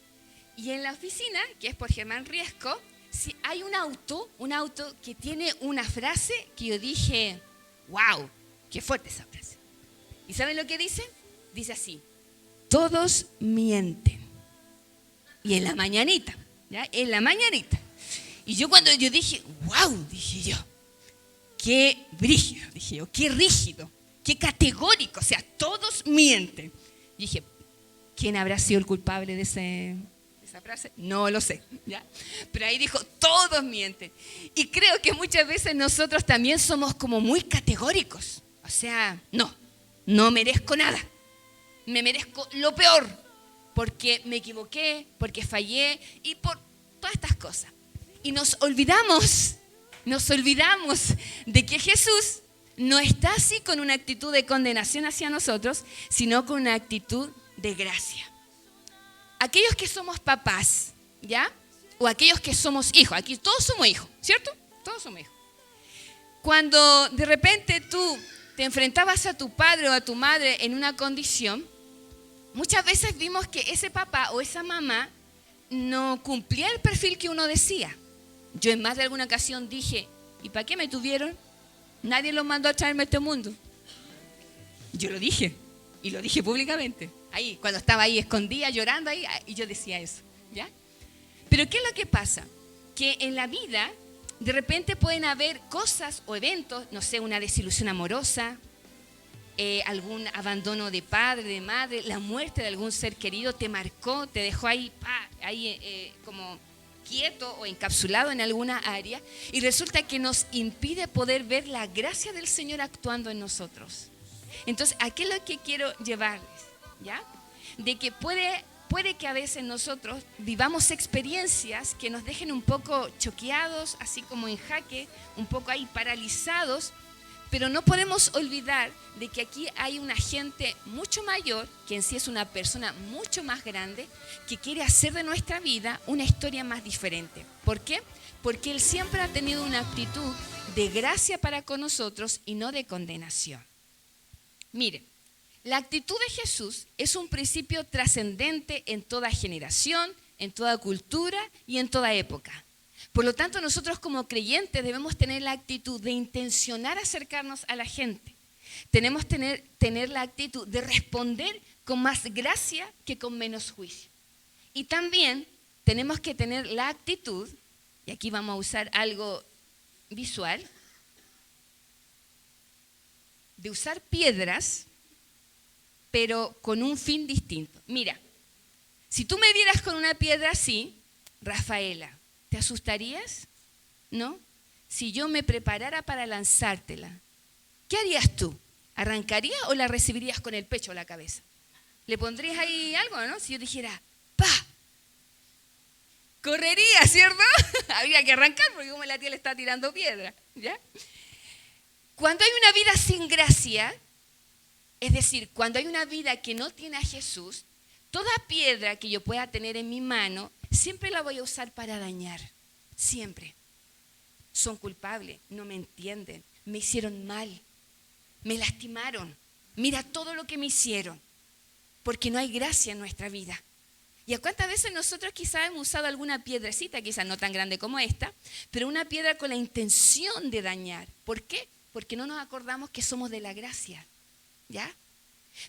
Speaker 2: Y en la oficina, que es por Germán Riesco, si hay un auto que tiene una frase que yo dije, wow, qué fuerte esa frase. ¿Y saben lo que dice? Dice así, todos mienten. Y en la mañanita, ¿ya? En la mañanita. Y yo cuando yo dije, wow, dije yo, qué brígido, dije yo, qué rígido, qué categórico, o sea, todos mienten. Y dije, ¿quién habrá sido el culpable de esa frase? No lo sé, ¿ya? Pero ahí dijo, todos mienten. Y creo que muchas veces nosotros también somos como muy categóricos. O sea, no merezco nada. Me merezco lo peor, porque me equivoqué, porque fallé y por todas estas cosas. Y nos olvidamos de que Jesús no está así con una actitud de condenación hacia nosotros, sino con una actitud de gracia. Aquellos que somos papás, ¿ya? O aquellos que somos hijos, aquí todos somos hijos, ¿cierto? Todos somos hijos. Cuando de repente tú te enfrentabas a tu padre o a tu madre en una condición, muchas veces vimos que ese papá o esa mamá no cumplía el perfil que uno decía. Yo en más de alguna ocasión dije, ¿y para qué me tuvieron? Nadie los mandó a traerme a este mundo. Yo lo dije, y lo dije públicamente. Ahí, cuando estaba ahí escondida, llorando ahí, y yo decía eso, ¿ya? Pero ¿qué es lo que pasa? Que en la vida, de repente pueden haber cosas o eventos, no sé, una desilusión amorosa, algún abandono de padre, de madre, la muerte de algún ser querido te marcó, te dejó ahí, como quieto o encapsulado en alguna área, y resulta que nos impide poder ver la gracia del Señor actuando en nosotros. Entonces, ¿a qué es lo que quiero llevarles? ¿Ya? De que puede que a veces nosotros vivamos experiencias que nos dejen un poco choqueados, así como en jaque, un poco ahí paralizados, pero no podemos olvidar de que aquí hay una gente mucho mayor, que en sí es una persona mucho más grande, que quiere hacer de nuestra vida una historia más diferente. ¿Por qué? Porque Él siempre ha tenido una actitud de gracia para con nosotros y no de condenación. Miren, la actitud de Jesús es un principio trascendente en toda generación, en toda cultura y en toda época. Por lo tanto, nosotros como creyentes debemos tener la actitud de intencionar acercarnos a la gente. Tenemos que tener la actitud de responder con más gracia que con menos juicio. Y también tenemos que tener la actitud, y aquí vamos a usar algo visual, de usar piedras, pero con un fin distinto. Mira, si tú me vieras con una piedra así, Rafaela, ¿te asustarías? ¿No? Si yo me preparara para lanzártela, ¿qué harías tú? ¿Arrancarías o la recibirías con el pecho o la cabeza? ¿Le pondrías ahí algo, no? Si yo dijera, ¡pa! Correría, ¿cierto? Habría que arrancar porque como la tía le está tirando piedra, ¿ya? Cuando hay una vida sin gracia, es decir, cuando hay una vida que no tiene a Jesús, toda piedra que yo pueda tener en mi mano, siempre la voy a usar para dañar, siempre. Son culpables, no me entienden, me hicieron mal, me lastimaron. Mira todo lo que me hicieron, porque no hay gracia en nuestra vida. ¿Y a cuántas veces nosotros quizás hemos usado alguna piedrecita, quizás no tan grande como esta, pero una piedra con la intención de dañar? ¿Por qué? Porque no nos acordamos que somos de la gracia, ¿ya?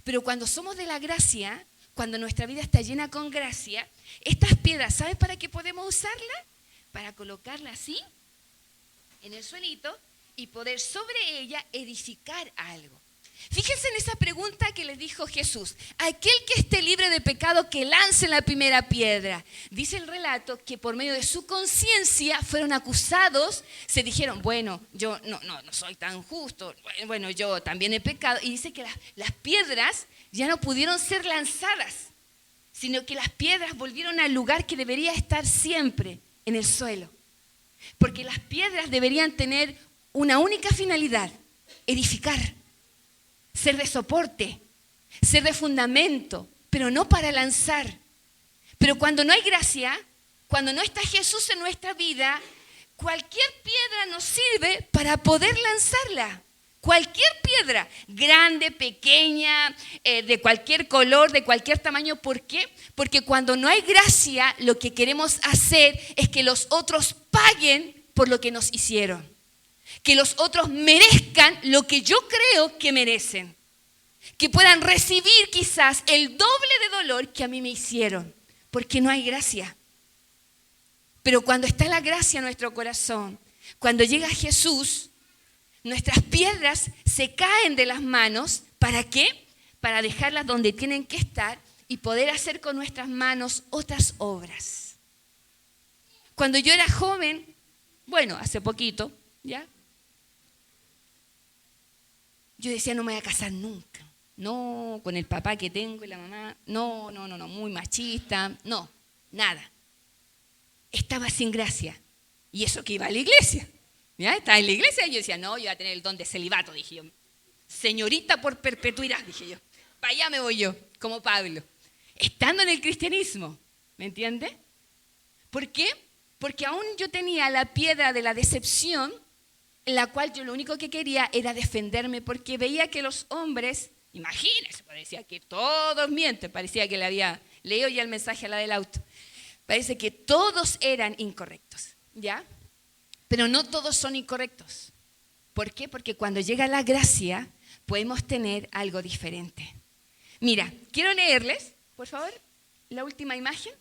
Speaker 2: Pero cuando somos de la gracia, cuando nuestra vida está llena con gracia, estas piedras, ¿sabes para qué podemos usarlas? Para colocarla así, en el suelito, y poder sobre ella edificar algo. Fíjense en esa pregunta que les dijo Jesús. Aquel que esté libre de pecado, que lance la primera piedra. Dice el relato que por medio de su conciencia fueron acusados, se dijeron, bueno, yo no soy tan justo, bueno, yo también he pecado. Y dice que las piedras ya no pudieron ser lanzadas, sino que las piedras volvieron al lugar que debería estar siempre, en el suelo. Porque las piedras deberían tener una única finalidad, edificar, ser de soporte, ser de fundamento, pero no para lanzar. Pero cuando no hay gracia, cuando no está Jesús en nuestra vida, cualquier piedra nos sirve para poder lanzarla. Cualquier piedra, grande, pequeña, de cualquier color, de cualquier tamaño. ¿Por qué? Porque cuando no hay gracia, lo que queremos hacer es que los otros paguen por lo que nos hicieron. Que los otros merezcan lo que yo creo que merecen. Que puedan recibir quizás el doble de dolor que a mí me hicieron. Porque no hay gracia. Pero cuando está la gracia en nuestro corazón, cuando llega Jesús, nuestras piedras se caen de las manos. ¿Para qué? Para dejarlas donde tienen que estar y poder hacer con nuestras manos otras obras. Cuando yo era joven, bueno, hace poquito, ¿ya? Yo decía, no me voy a casar nunca. No, con el papá que tengo y la mamá. No, muy machista. No, nada. Estaba sin gracia. Y eso que iba a la iglesia. ¿Ya? Estaba en la iglesia y yo decía, no, yo voy a tener el don de celibato, dije yo. Señorita por perpetuidad, dije yo. Para allá me voy yo, como Pablo. Estando en el cristianismo, ¿me entiende? ¿Por qué? Porque aún yo tenía la piedra de la decepción, en la cual yo lo único que quería era defenderme, porque veía que los hombres, imagínense, parecía que todos mienten, parecía que le había leído ya el mensaje a la del auto. Parece que todos eran incorrectos, ¿ya? Pero no todos son incorrectos. ¿Por qué? Porque cuando llega la gracia, podemos tener algo diferente. Mira, quiero leerles, por favor, la última imagen.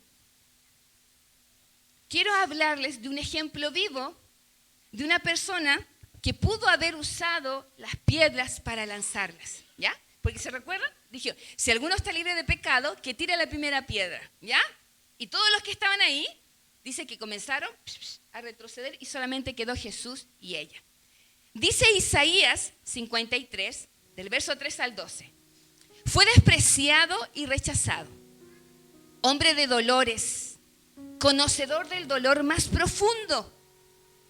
Speaker 2: Quiero hablarles de un ejemplo vivo de una persona que pudo haber usado las piedras para lanzarlas, ¿ya? Porque se recuerdan, dijo, si alguno está libre de pecado, que tire la primera piedra, ¿ya? Y todos los que estaban ahí, dice que comenzaron a retroceder y solamente quedó Jesús y ella. Dice Isaías 53, del verso 3 al 12. Fue despreciado y rechazado, hombre de dolores, conocedor del dolor más profundo.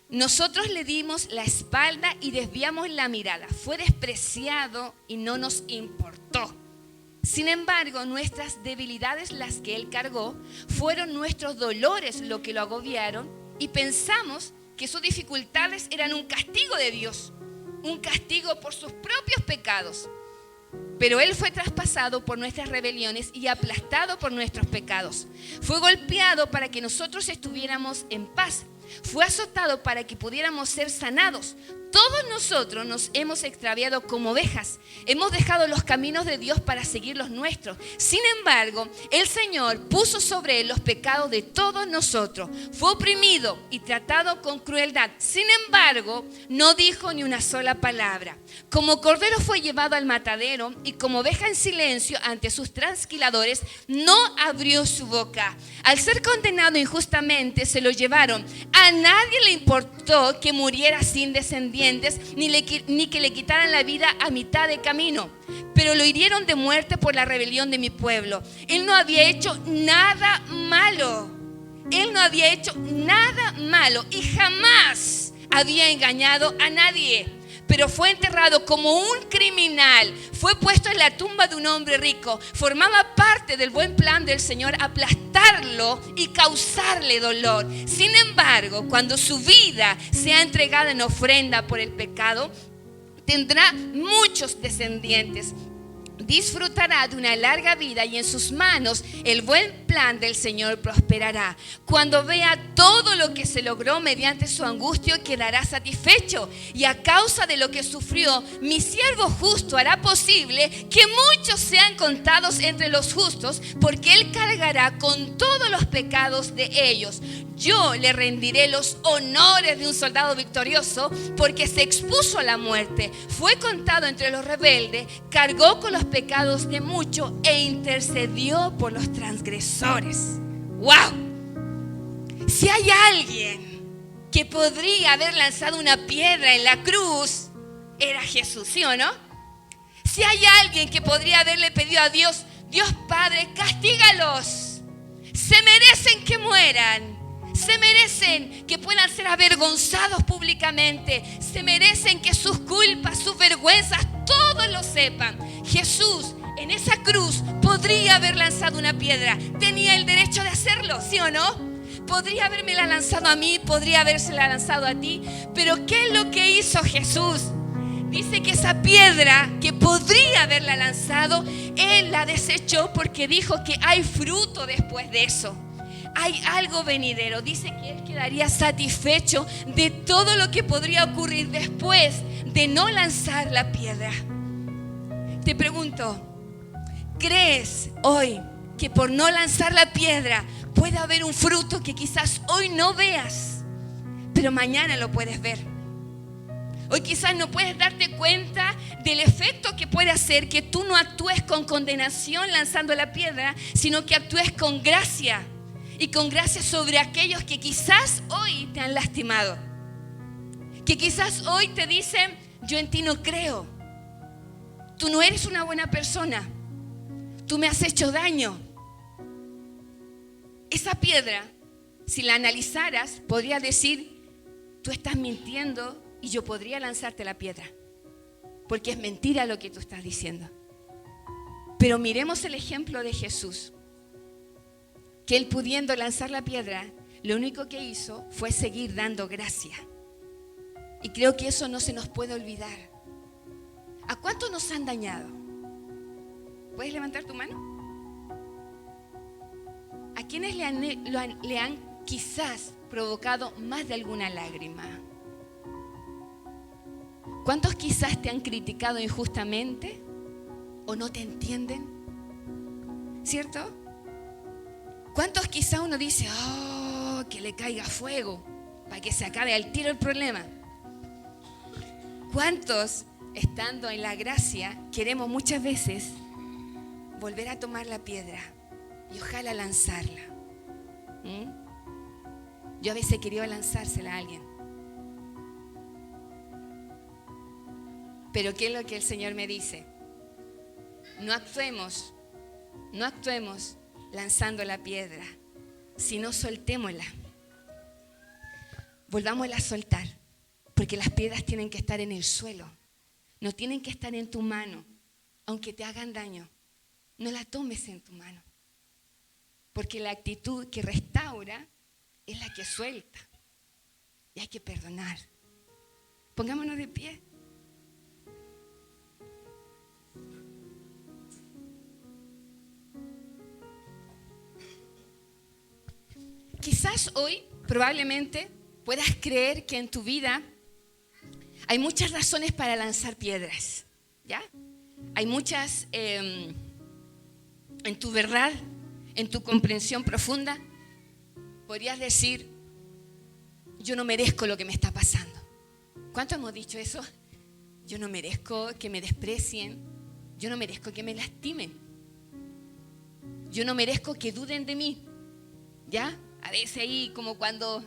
Speaker 2: Nosotros le dimos la espalda y desviamos la mirada. Fue despreciado y no nos importó. Sin embargo, nuestras debilidades, las que Él cargó, fueron nuestros dolores lo que lo agobiaron y pensamos que sus dificultades eran un castigo de Dios, un castigo por sus propios pecados. Pero Él fue traspasado por nuestras rebeliones y aplastado por nuestros pecados. Fue golpeado para que nosotros estuviéramos en paz. Fue azotado para que pudiéramos ser sanados. Todos nosotros nos hemos extraviado como ovejas. Hemos dejado los caminos de Dios para seguir los nuestros. Sin embargo, el Señor puso sobre él los pecados de todos nosotros. Fue oprimido y tratado con crueldad. Sin embargo, no dijo ni una sola palabra. Como cordero fue llevado al matadero y como oveja en silencio ante sus trasquiladores, no abrió su boca. Al ser condenado injustamente, se lo llevaron. A nadie le importó que muriera sin descendientes, ni que le quitaran la vida a mitad de camino. Pero lo hirieron de muerte por la rebelión de mi pueblo. Él no había hecho nada malo. Él no había hecho nada malo y jamás había engañado a nadie. Pero fue enterrado como un criminal. Fue puesto en la tumba de un hombre rico. Formaba parte del buen plan del Señor aplastarlo y causarle dolor. Sin embargo, cuando su vida sea entregada en ofrenda por el pecado, tendrá muchos descendientes. Disfrutará de una larga vida y en sus manos el buen plan del Señor prosperará. Cuando vea todo lo que se logró mediante su angustia, quedará satisfecho. Y a causa de lo que sufrió, mi siervo justo hará posible que muchos sean contados entre los justos, porque él cargará con todos los pecados de ellos. Yo le rendiré los honores de un soldado victorioso, porque se expuso a la muerte, fue contado entre los rebeldes, cargó con los pecados de muchos e intercedió por los transgresores. ¡Wow! Si hay alguien que podría haber lanzado una piedra en la cruz, era Jesús, ¿sí o no? Si hay alguien que podría haberle pedido a Dios: Dios Padre, castígalos, se merecen que mueran. Se merecen que puedan ser avergonzados públicamente. Se merecen que sus culpas, sus vergüenzas, todos lo sepan. Jesús en esa cruz podría haber lanzado una piedra. Tenía el derecho de hacerlo, ¿sí o no? Podría habérmela lanzado a mí, podría habérsela lanzado a ti. Pero ¿qué es lo que hizo Jesús? Dice que esa piedra que podría haberla lanzado, Él la desechó porque dijo que hay fruto después de eso. Hay algo venidero. Dice que Él quedaría satisfecho de todo lo que podría ocurrir después de no lanzar la piedra. Te pregunto, ¿crees hoy que por no lanzar la piedra puede haber un fruto que quizás hoy no veas, pero mañana lo puedes ver? Hoy quizás no puedes darte cuenta del efecto que puede hacer que tú no actúes con condenación lanzando la piedra, sino que actúes con gracia. Y con gracia sobre aquellos que quizás hoy te han lastimado. Que quizás hoy te dicen: yo en ti no creo. Tú no eres una buena persona. Tú me has hecho daño. Esa piedra, si la analizaras, podría decir: tú estás mintiendo, y yo podría lanzarte la piedra. Porque es mentira lo que tú estás diciendo. Pero miremos el ejemplo de Jesús. Que Él, pudiendo lanzar la piedra, lo único que hizo fue seguir dando gracia. Y creo que eso no se nos puede olvidar. ¿A cuántos nos han dañado? ¿Puedes levantar tu mano? ¿A quiénes le han quizás provocado más de alguna lágrima? ¿Cuántos quizás te han criticado injustamente o no te entienden? ¿Cierto? ¿Cuántos quizá uno dice: oh, que le caiga fuego para que se acabe al tiro el problema? ¿Cuántos, estando en la gracia, queremos muchas veces volver a tomar la piedra y ojalá lanzarla? Yo a veces quería lanzársela a alguien. Pero ¿qué es lo que el Señor me dice? No actuemos lanzando la piedra, sino soltémosla. Volvámosla a soltar, porque las piedras tienen que estar en el suelo, no tienen que estar en tu mano. Aunque te hagan daño, no la tomes en tu mano, porque la actitud que restaura es la que suelta, y hay que perdonar. Pongámonos de pie. Quizás hoy, probablemente, puedas creer que en tu vida hay muchas razones para lanzar piedras, ¿ya? Hay muchas, en tu verdad, en tu comprensión profunda, podrías decir, yo no merezco lo que me está pasando. ¿Cuánto hemos dicho eso? Yo no merezco que me desprecien, yo no merezco que me lastimen, yo no merezco que duden de mí, ¿ya? A veces ahí como cuando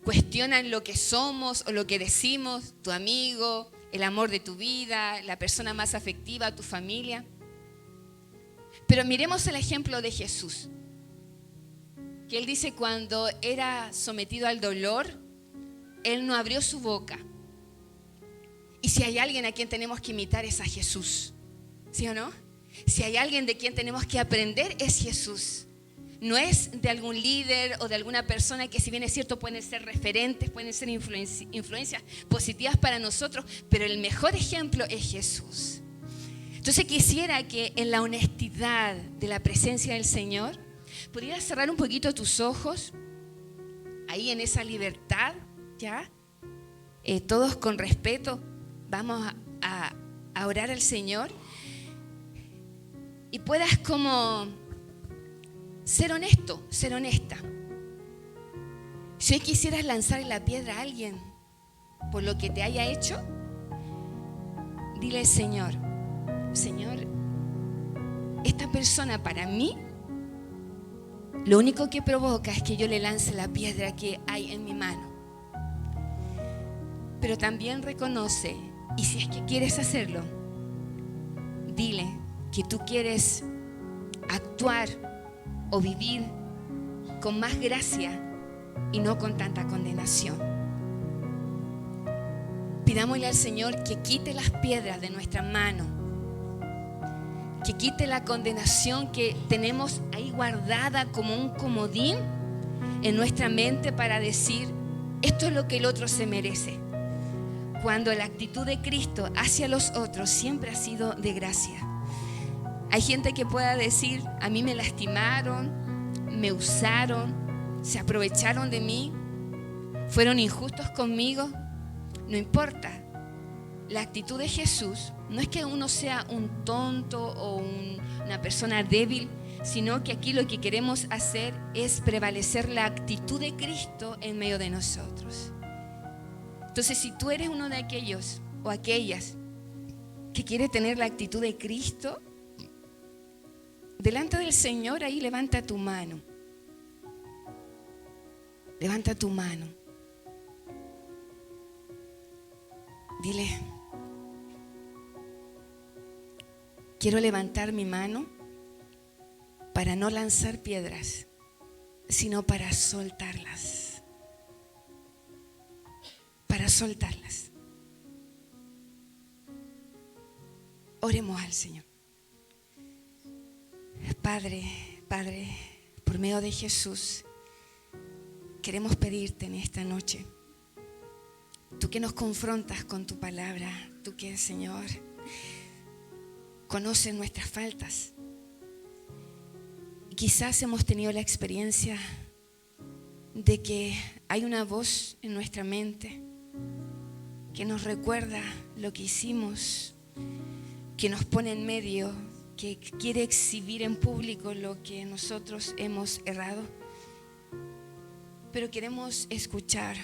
Speaker 2: cuestionan lo que somos o lo que decimos, tu amigo, el amor de tu vida, la persona más afectiva, tu familia. Pero miremos el ejemplo de Jesús, que Él dice cuando era sometido al dolor, Él no abrió su boca. Y si hay alguien a quien tenemos que imitar es a Jesús, ¿sí o no? Si hay alguien de quien tenemos que aprender es Jesús. No es de algún líder o de alguna persona que, si bien es cierto, pueden ser referentes, pueden ser influencias positivas para nosotros, pero el mejor ejemplo es Jesús. Entonces quisiera que en la honestidad de la presencia del Señor pudieras cerrar un poquito tus ojos, ahí en esa libertad, ¿ya? Todos con respeto vamos a orar al Señor y puedas como ser honesto, ser honesta. Si hoy quisieras lanzar la piedra a alguien por lo que te haya hecho, dile al Señor, Señor, esta persona para mí lo único que provoca es que yo le lance la piedra que hay en mi mano. Pero también reconoce, y si es que quieres hacerlo, dile que tú quieres actuar o vivir con más gracia y no con tanta condenación. Pidámosle al Señor que quite las piedras de nuestra mano, que quite la condenación que tenemos ahí guardada como un comodín en nuestra mente para decir, esto es lo que el otro se merece. Cuando la actitud de Cristo hacia los otros siempre ha sido de gracia. Hay gente que pueda decir, a mí me lastimaron, me usaron, se aprovecharon de mí, fueron injustos conmigo. No importa. La actitud de Jesús no es que uno sea un tonto o una persona débil, sino que aquí lo que queremos hacer es prevalecer la actitud de Cristo en medio de nosotros. Entonces, si tú eres uno de aquellos o aquellas que quiere tener la actitud de Cristo, delante del Señor ahí levanta tu mano. Levanta tu mano. Dile, quiero levantar mi mano para no lanzar piedras, sino para soltarlas. Para soltarlas. Oremos al Señor. Padre, por medio de Jesús, queremos pedirte en esta noche, tú que nos confrontas con tu palabra, tú que, Señor, conoces nuestras faltas. Quizás hemos tenido la experiencia de que hay una voz en nuestra mente que nos recuerda lo que hicimos, que nos pone en medio, que quiere exhibir en público lo que nosotros hemos errado. Pero queremos escuchar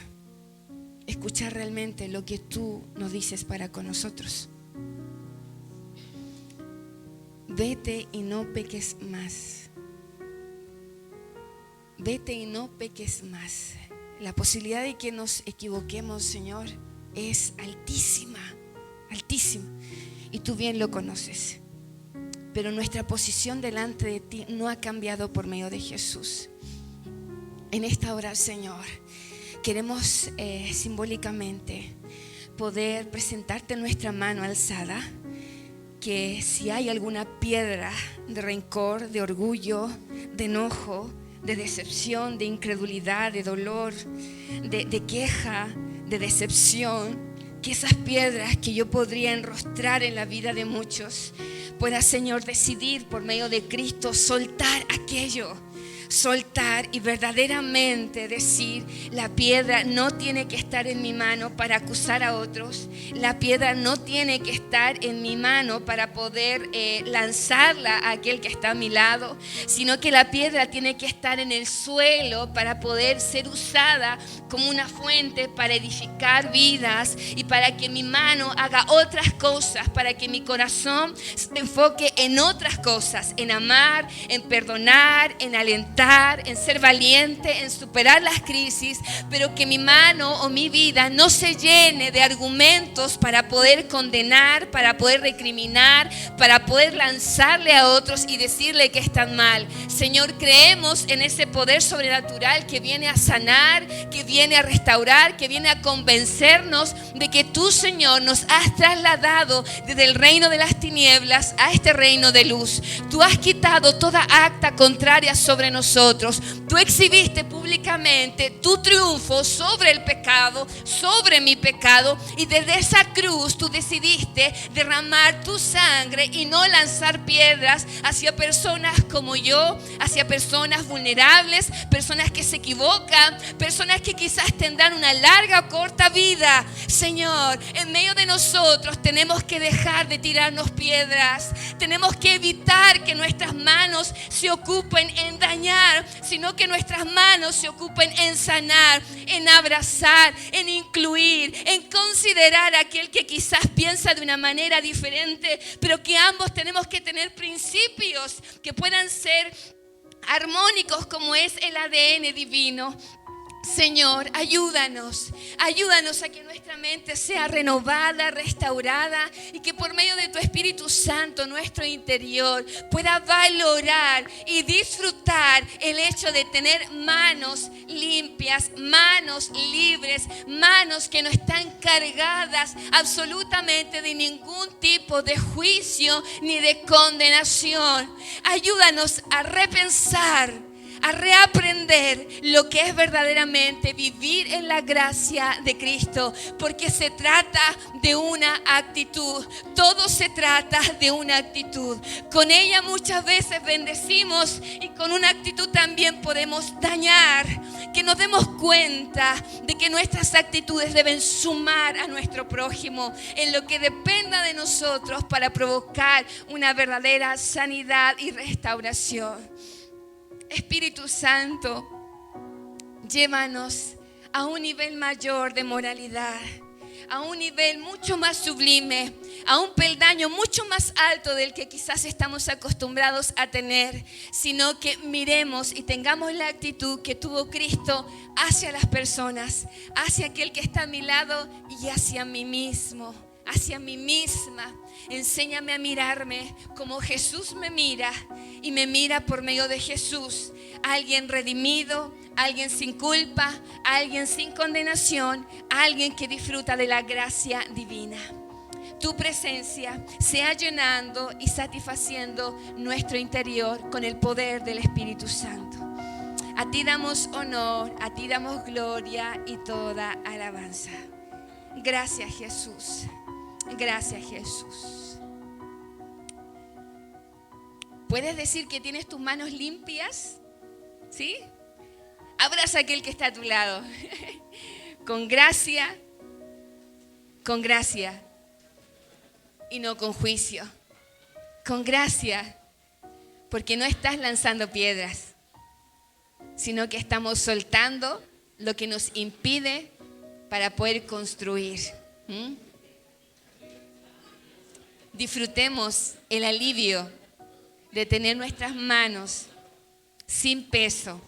Speaker 2: realmente lo que tú nos dices para con nosotros. Vete y no peques más. Vete y no peques más. La posibilidad de que nos equivoquemos, Señor, es altísima, altísima. Y tú bien lo conoces. Pero nuestra posición delante de ti no ha cambiado por medio de Jesús. En esta hora, Señor, queremos simbólicamente poder presentarte nuestra mano alzada, que si hay alguna piedra de rencor, de orgullo, de enojo, de decepción, de incredulidad, de dolor, de queja, de decepción, que esas piedras que yo podría enrostrar en la vida de muchos, pueda, Señor, decidir por medio de Cristo soltar aquello. soltar y verdaderamente decir: la piedra no tiene que estar en mi mano para acusar a otros. La piedra no tiene que estar en mi mano para poder lanzarla a aquel que está a mi lado, sino que la piedra tiene que estar en el suelo para poder ser usada como una fuente para edificar vidas y para que mi mano haga otras cosas, para que mi corazón se enfoque en otras cosas, en amar, en perdonar, en alentar, en ser valiente, en superar las crisis, pero que mi mano o mi vida no se llene de argumentos para poder condenar, para poder recriminar, para poder lanzarle a otros y decirle que están mal. Señor, creemos en ese poder sobrenatural que viene a sanar, que viene a restaurar, que viene a convencernos de que tú, Señor, nos has trasladado desde el reino de las tinieblas a este reino de luz. Tú has quitado toda acta contraria sobre nosotros. Tú exhibiste públicamente tu triunfo sobre el pecado, sobre mi pecado, y desde esa cruz tú decidiste derramar tu sangre y no lanzar piedras hacia personas como yo, hacia personas vulnerables, personas que se equivocan, personas que quizás tendrán una larga o corta vida. Señor, en medio de nosotros tenemos que dejar de tirarnos piedras, tenemos que evitar que nuestras manos se ocupen en dañar, sino que nuestras manos se ocupen en sanar, en abrazar, en incluir, en considerar a aquel que quizás piensa de una manera diferente, pero que ambos tenemos que tener principios que puedan ser armónicos como es el ADN divino. Señor, ayúdanos a que nuestra mente sea renovada, restaurada, y que por medio de tu Espíritu Santo nuestro interior pueda valorar y disfrutar el hecho de tener manos limpias, manos libres, manos que no están cargadas absolutamente de ningún tipo de juicio ni de condenación. Ayúdanos a repensar, a reaprender lo que es verdaderamente vivir en la gracia de Cristo, porque se trata de una actitud. Todo se trata de una actitud. Con ella muchas veces bendecimos y con una actitud también podemos dañar. Que nos demos cuenta de que nuestras actitudes deben sumar a nuestro prójimo en lo que dependa de nosotros para provocar una verdadera sanidad y restauración. Espíritu Santo, llévanos a un nivel mayor de moralidad, a un nivel mucho más sublime, a un peldaño mucho más alto del que quizás estamos acostumbrados a tener, sino que miremos y tengamos la actitud que tuvo Cristo hacia las personas, hacia aquel que está a mi lado y hacia mí mismo, hacia mí misma. Enséñame a mirarme como Jesús me mira, y me mira por medio de Jesús, alguien redimido, alguien sin culpa, alguien sin condenación, alguien que disfruta de la gracia divina. Tu presencia sea llenando y satisfaciendo nuestro interior con el poder del Espíritu Santo. A ti damos honor, a ti damos gloria y toda alabanza. Gracias, Jesús. Gracias, Jesús. ¿Puedes decir que tienes tus manos limpias? ¿Sí? Abraza a aquel que está a tu lado. Con gracia y no con juicio. Con gracia, porque no estás lanzando piedras, sino que estamos soltando lo que nos impide para poder construir. Disfrutemos el alivio de tener nuestras manos sin peso,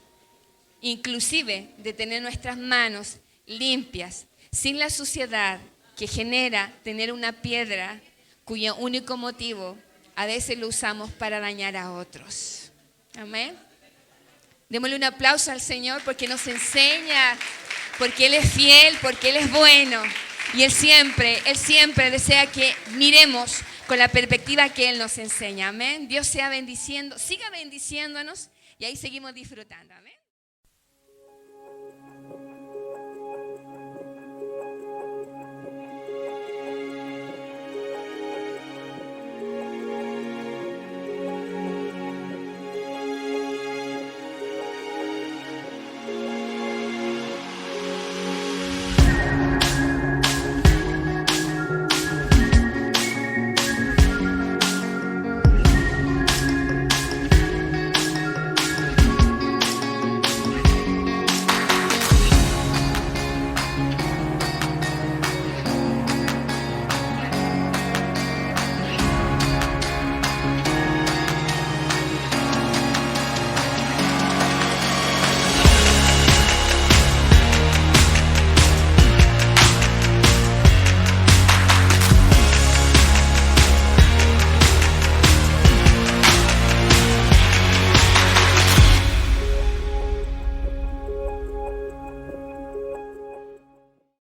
Speaker 2: inclusive de tener nuestras manos limpias, sin la suciedad que genera tener una piedra cuyo único motivo a veces lo usamos para dañar a otros. Amén. Démosle un aplauso al Señor porque nos enseña, porque Él es fiel, porque Él es bueno, y Él siempre desea que miremos con la perspectiva que Él nos enseña. Amén. Dios sea bendiciendo, siga bendiciéndonos, y ahí seguimos disfrutando. Amén.